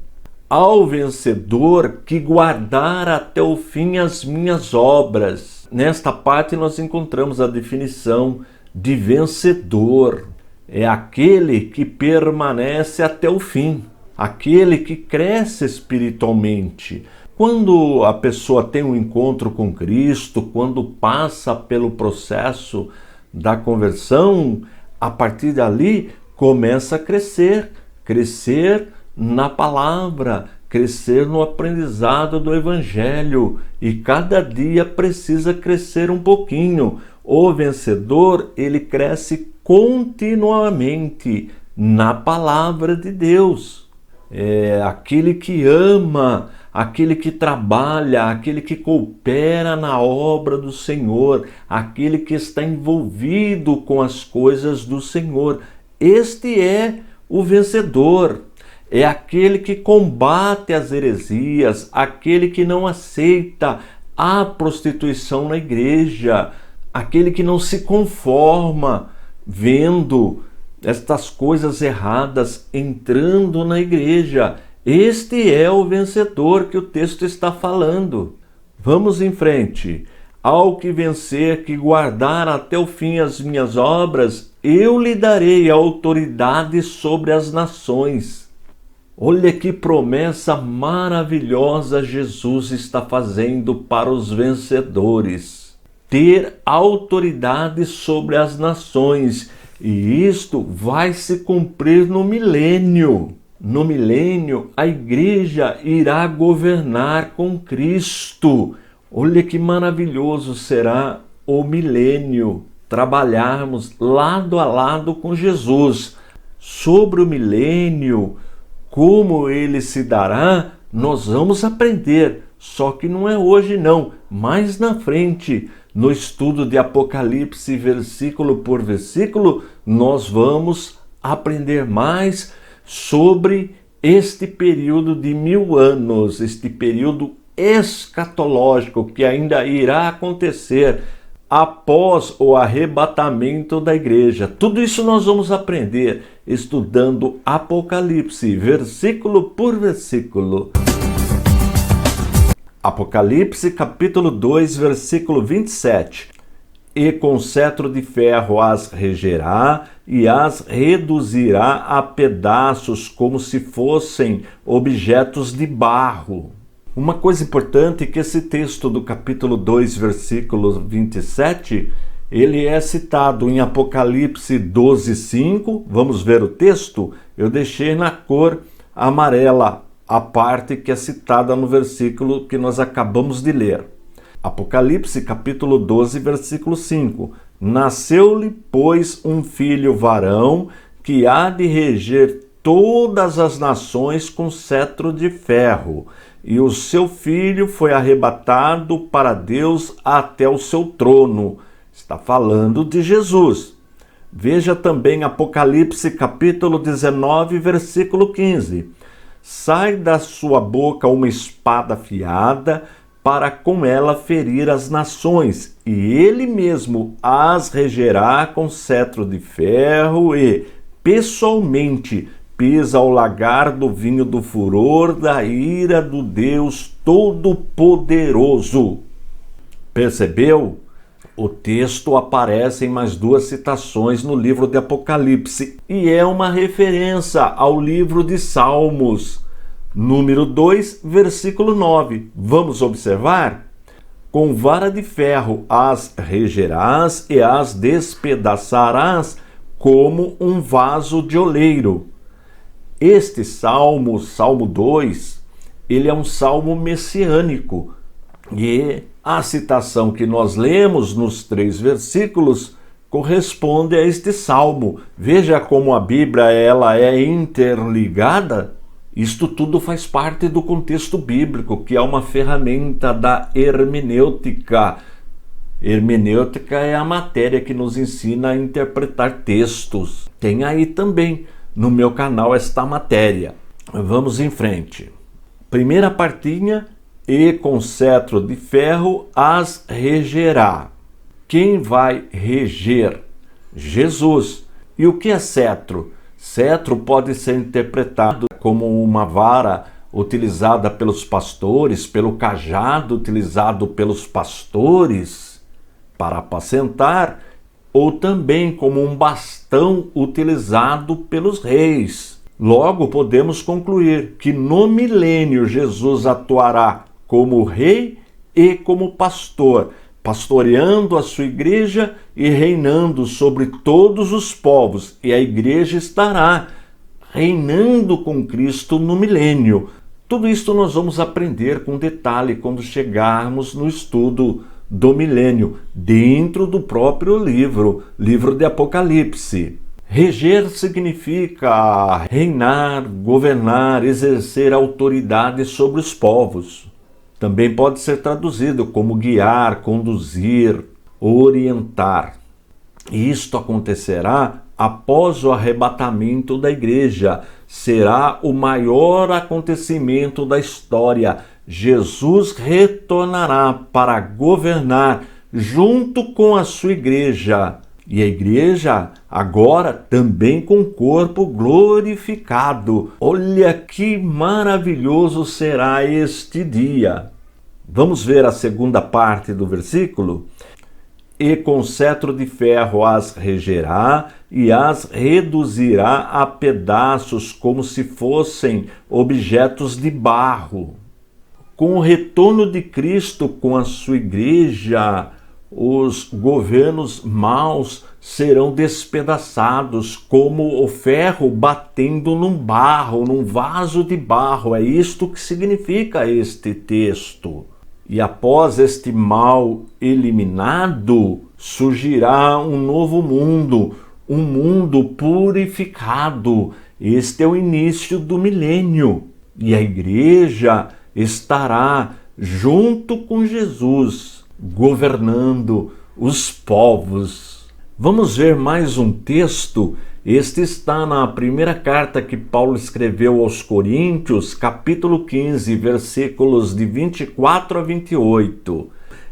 Ao vencedor que guardar até o fim as minhas obras. Nesta parte nós encontramos a definição de vencedor. É aquele que permanece até o fim, aquele que cresce espiritualmente. Quando a pessoa tem um encontro com Cristo, quando passa pelo processo da conversão, a partir dali começa a crescer na palavra, crescer no aprendizado do Evangelho, e cada dia precisa crescer um pouquinho. O vencedor, ele cresce continuamente na palavra de Deus. É aquele que ama, aquele que trabalha, aquele que coopera na obra do Senhor, aquele que está envolvido com as coisas do Senhor. Este é o vencedor. É aquele que combate as heresias, aquele que não aceita a prostituição na igreja, aquele que não se conforma vendo estas coisas erradas entrando na igreja. Este é o vencedor que o texto está falando. Vamos em frente. Ao que vencer, que guardar até o fim as minhas obras, eu lhe darei autoridade sobre as nações. Olha que promessa maravilhosa Jesus está fazendo para os vencedores. Ter autoridade sobre as nações. E isto vai se cumprir no milênio. No milênio, a igreja irá governar com Cristo. Olha que maravilhoso será o milênio. Trabalharmos lado a lado com Jesus. Sobre o milênio, como ele se dará, nós vamos aprender. Só que não é hoje não, mais na frente, no estudo de Apocalipse, versículo por versículo, nós vamos aprender mais sobre este período de 1000 anos, este período escatológico que ainda irá acontecer após o arrebatamento da igreja. Tudo isso nós vamos aprender estudando Apocalipse, versículo por versículo. Apocalipse, capítulo 2, versículo 27. E com cetro de ferro as regerá e as reduzirá a pedaços como se fossem objetos de barro. Uma coisa importante é que esse texto do capítulo 2, versículo 27, ele é citado em Apocalipse 12:5. Vamos ver o texto? Eu deixei na cor amarela a parte que é citada no versículo que nós acabamos de ler. Apocalipse, capítulo 12, versículo 5. Nasceu-lhe, pois, um filho varão, que há de reger todas as nações com cetro de ferro, e o seu filho foi arrebatado para Deus até o seu trono. Está falando de Jesus. Veja também Apocalipse, capítulo 19, versículo 15. Sai da sua boca uma espada afiada, para com ela ferir as nações, e ele mesmo as regerá com cetro de ferro e, pessoalmente, pisa o lagar do vinho do furor da ira do Deus Todo-Poderoso. Percebeu? O texto aparece em mais duas citações no livro de Apocalipse, e é uma referência ao livro de Salmos. Número 2, versículo 9. Vamos observar? Com vara de ferro as regerás e as despedaçarás como um vaso de oleiro. Este salmo, Salmo 2, ele é um salmo messiânico. E a citação que nós lemos nos 3 versículos corresponde a este salmo. Veja como a Bíblia ela é interligada. Isto tudo faz parte do contexto bíblico, que é uma ferramenta da hermenêutica. Hermenêutica é a matéria que nos ensina a interpretar textos. Tem aí também no meu canal esta matéria. Vamos em frente. Primeira partinha, e com cetro de ferro as regerá. Quem vai reger? Jesus. E o que é cetro? Cetro pode ser interpretado como uma vara utilizada pelos pastores, pelo cajado utilizado pelos pastores para apacentar, ou também como um bastão utilizado pelos reis. Logo, podemos concluir que no milênio Jesus atuará como rei e como pastor, pastoreando a sua igreja e reinando sobre todos os povos, e a igreja estará reinando com Cristo no milênio. Tudo isso nós vamos aprender com detalhe quando chegarmos no estudo do milênio, dentro do próprio livro de Apocalipse. Reger significa reinar, governar, exercer autoridade sobre os povos. Também pode ser traduzido como guiar, conduzir, orientar. E isto acontecerá após o arrebatamento da igreja. Será o maior acontecimento da história. Jesus retornará para governar junto com a sua igreja. E a igreja agora também com o corpo glorificado. Olha que maravilhoso será este dia. Vamos ver a segunda parte do versículo? E com cetro de ferro as regerá e as reduzirá a pedaços como se fossem objetos de barro. Com o retorno de Cristo com a sua igreja, os governos maus serão despedaçados como o ferro batendo num barro, num vaso de barro. É isto que significa este texto. E após este mal eliminado, surgirá um novo mundo, um mundo purificado. Este é o início do milênio. E a igreja estará junto com Jesus, governando os povos. Vamos ver mais um texto. Este está na primeira carta que Paulo escreveu aos Coríntios, capítulo 15, versículos de 24 a 28.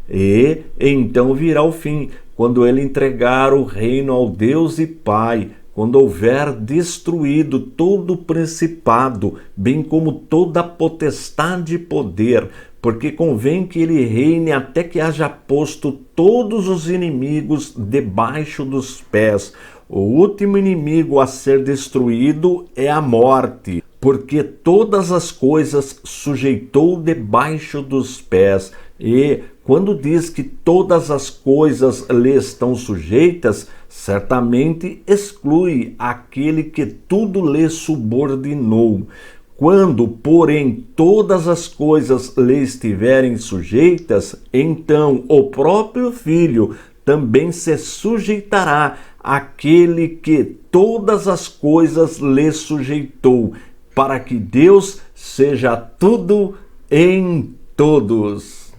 E então virá o fim, quando ele entregar o reino ao Deus e Pai, quando houver destruído todo o principado, bem como toda potestade e poder, porque convém que ele reine até que haja posto todos os inimigos debaixo dos pés. O último inimigo a ser destruído é a morte, porque todas as coisas sujeitou debaixo dos pés. E quando diz que todas as coisas lhe estão sujeitas, certamente exclui aquele que tudo lhe subordinou. Quando, porém, todas as coisas lhe estiverem sujeitas, então o próprio Filho também se sujeitará àquele que todas as coisas lhe sujeitou, para que Deus seja tudo em todos.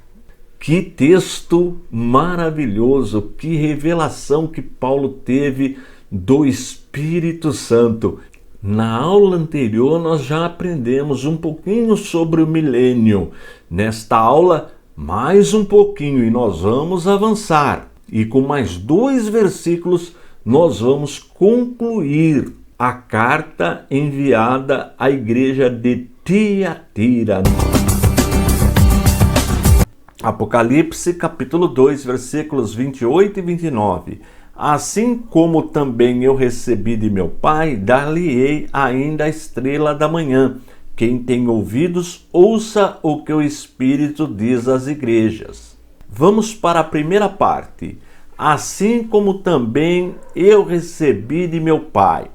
Que texto maravilhoso, que revelação que Paulo teve do Espírito Santo. Na aula anterior nós já aprendemos um pouquinho sobre o milênio. Nesta aula, mais um pouquinho, e nós vamos avançar. E com mais 2 versículos nós vamos concluir a carta enviada à igreja de Tiatira. Apocalipse capítulo 2, versículos 28 e 29. Assim como também eu recebi de meu Pai, dar-lhe-ei ainda a estrela da manhã. Quem tem ouvidos, ouça o que o Espírito diz às igrejas. Vamos para a primeira parte. Assim como também eu recebi de meu Pai.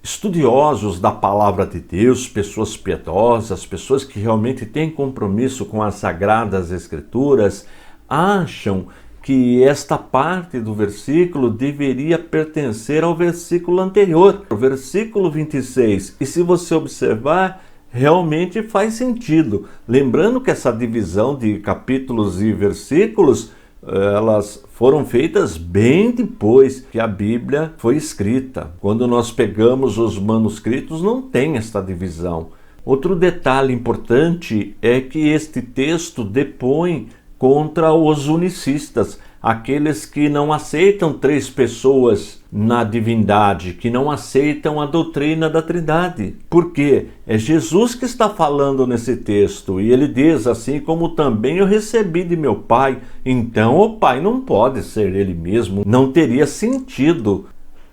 Estudiosos da palavra de Deus, pessoas piedosas, pessoas que realmente têm compromisso com as Sagradas Escrituras, acham que esta parte do versículo deveria pertencer ao versículo anterior, o versículo 26. E se você observar, realmente faz sentido. Lembrando que essa divisão de capítulos e versículos, elas foram feitas bem depois que a Bíblia foi escrita. Quando nós pegamos os manuscritos, não tem esta divisão. Outro detalhe importante é que este texto depõe contra os unicistas, aqueles que não aceitam três pessoas na divindade, que não aceitam a doutrina da Trindade. Porque é Jesus que está falando nesse texto, e ele diz assim: como também eu recebi de meu Pai, então o Pai não pode ser ele mesmo, não teria sentido.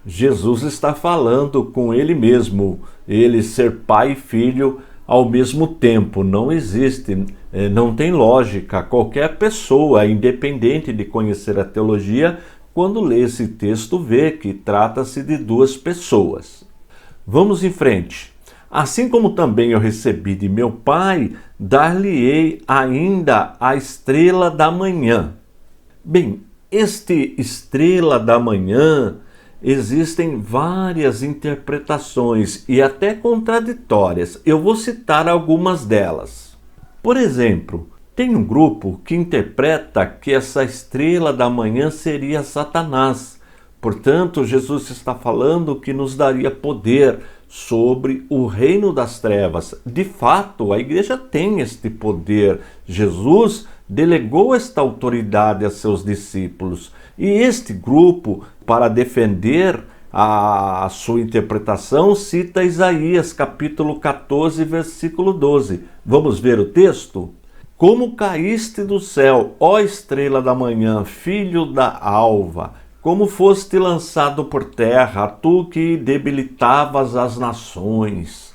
Jesus está falando com ele mesmo, ele ser Pai e Filho ao mesmo tempo. Não existe, não tem lógica. Qualquer pessoa, independente de conhecer a teologia, quando lê esse texto, vê que trata-se de duas pessoas. Vamos em frente. Assim como também eu recebi de meu Pai, dar-lhe-ei ainda a estrela da manhã. Bem, este estrela da manhã, existem várias interpretações e até contraditórias. Eu vou citar algumas delas. Por exemplo, tem um grupo que interpreta que essa estrela da manhã seria Satanás. Portanto, Jesus está falando que nos daria poder sobre o reino das trevas. De fato, a igreja tem este poder. Jesus delegou esta autoridade a seus discípulos. E este grupo, para defender a sua interpretação, cita Isaías capítulo 14, versículo 12. Vamos ver o texto? Como caíste do céu, ó estrela da manhã, filho da alva, como foste lançado por terra, tu que debilitavas as nações.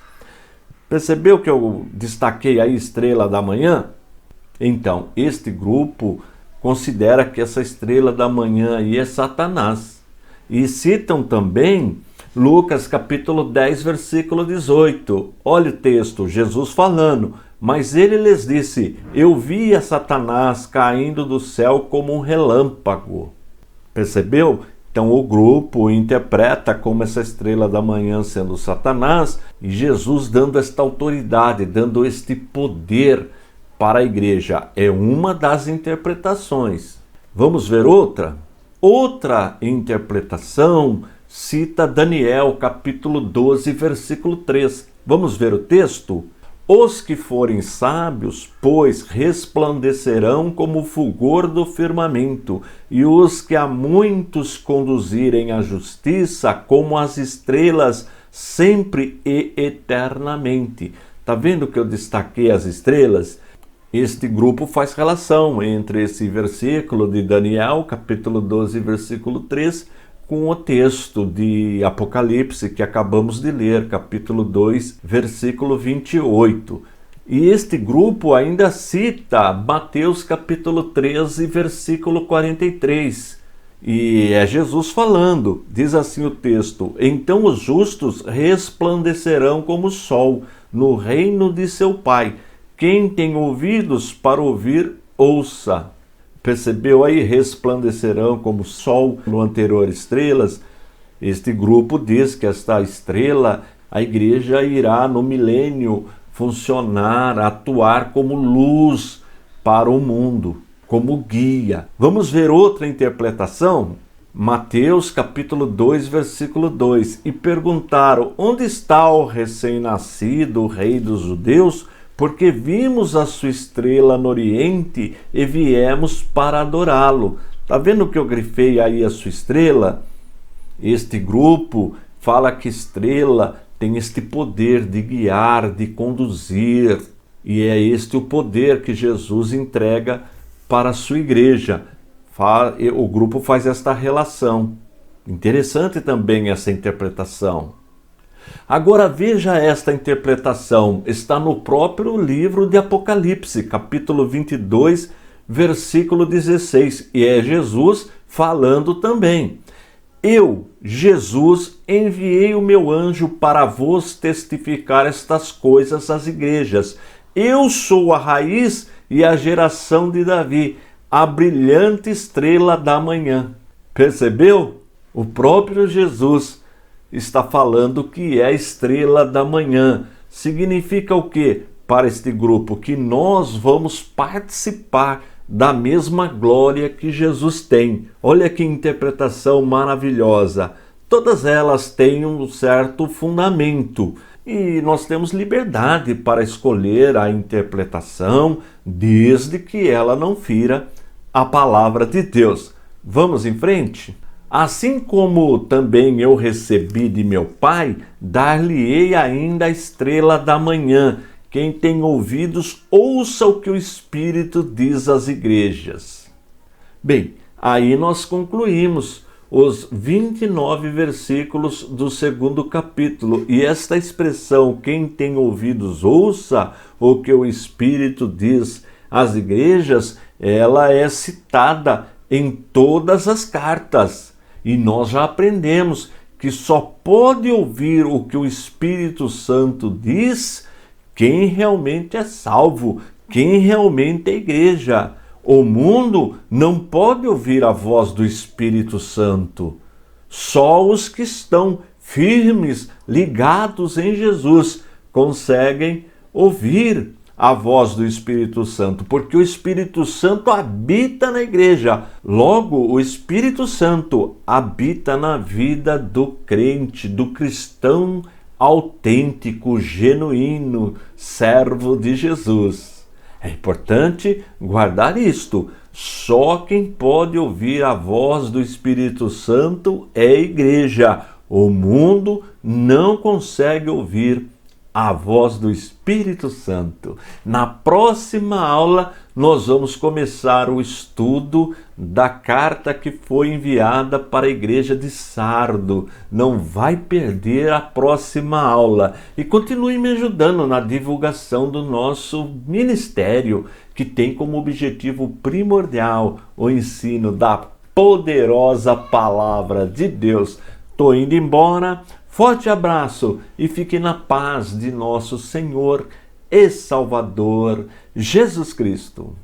Percebeu que eu destaquei a estrela da manhã? Então, este grupo considera que essa estrela da manhã aí é Satanás. E citam também Lucas capítulo 10, versículo 18. Olha o texto, Jesus falando: mas ele lhes disse: eu via Satanás caindo do céu como um relâmpago. Percebeu? Então o grupo interpreta como essa estrela da manhã sendo Satanás, e Jesus dando esta autoridade, dando este poder para a igreja. É uma das interpretações. Vamos ver outra? Outra interpretação cita Daniel capítulo 12, versículo 3. Vamos ver o texto? Os que forem sábios, pois, resplandecerão como o fulgor do firmamento, e os que a muitos conduzirem à justiça, como as estrelas, sempre e eternamente. Está vendo que eu destaquei as estrelas? Este grupo faz relação entre esse versículo de Daniel, capítulo 12, versículo 3, com o texto de Apocalipse que acabamos de ler, capítulo 2, versículo 28. E este grupo ainda cita Mateus, capítulo 13, versículo 43. E é Jesus falando, diz assim o texto: então os justos resplandecerão como o sol no reino de seu Pai. Quem tem ouvidos para ouvir, ouça. Percebeu aí? Resplandecerão como sol, no anterior estrelas. Este grupo diz que esta estrela, a igreja irá no milênio funcionar, atuar como luz para o mundo, como guia. Vamos ver outra interpretação? Mateus capítulo 2, versículo 2. E perguntaram: onde está o recém-nascido, o rei dos judeus? Porque vimos a sua estrela no oriente e viemos para adorá-lo. Está vendo que eu grifei aí a sua estrela? Este grupo fala que estrela tem este poder de guiar, de conduzir. E é este o poder que Jesus entrega para a sua igreja. O grupo faz esta relação. Interessante também essa interpretação. Agora veja esta interpretação, está no próprio livro de Apocalipse, capítulo 22, versículo 16, e é Jesus falando também. Eu, Jesus, enviei o meu anjo para vos testificar estas coisas às igrejas. Eu sou a raiz e a geração de Davi, a brilhante estrela da manhã. Percebeu? O próprio Jesus está falando que é a estrela da manhã. Significa o quê para este grupo? Que nós vamos participar da mesma glória que Jesus tem. Olha que interpretação maravilhosa. Todas elas têm um certo fundamento e nós temos liberdade para escolher a interpretação, desde que ela não fira a palavra de Deus. Vamos em frente? Assim como também eu recebi de meu Pai, dar-lhe-ei ainda a estrela da manhã. Quem tem ouvidos, ouça o que o Espírito diz às igrejas. Bem, aí nós concluímos os 29 versículos do 2º capítulo. E esta expressão, quem tem ouvidos, ouça o que o Espírito diz às igrejas, ela é citada em todas as cartas. E nós já aprendemos que só pode ouvir o que o Espírito Santo diz quem realmente é salvo, quem realmente é igreja. O mundo não pode ouvir a voz do Espírito Santo. Só os que estão firmes, ligados em Jesus, conseguem ouvir a voz do Espírito Santo, porque o Espírito Santo habita na igreja. Logo, o Espírito Santo habita na vida do crente, do cristão autêntico, genuíno, servo de Jesus. É importante guardar isto. Só quem pode ouvir a voz do Espírito Santo é a igreja. O mundo não consegue ouvir a voz do Espírito Santo. Na próxima aula, nós vamos começar o estudo da carta que foi enviada para a igreja de Sardo. Não vai perder a próxima aula. E continue me ajudando na divulgação do nosso ministério, que tem como objetivo primordial o ensino da poderosa palavra de Deus. Estou indo embora. Forte abraço e fique na paz de nosso Senhor e Salvador Jesus Cristo.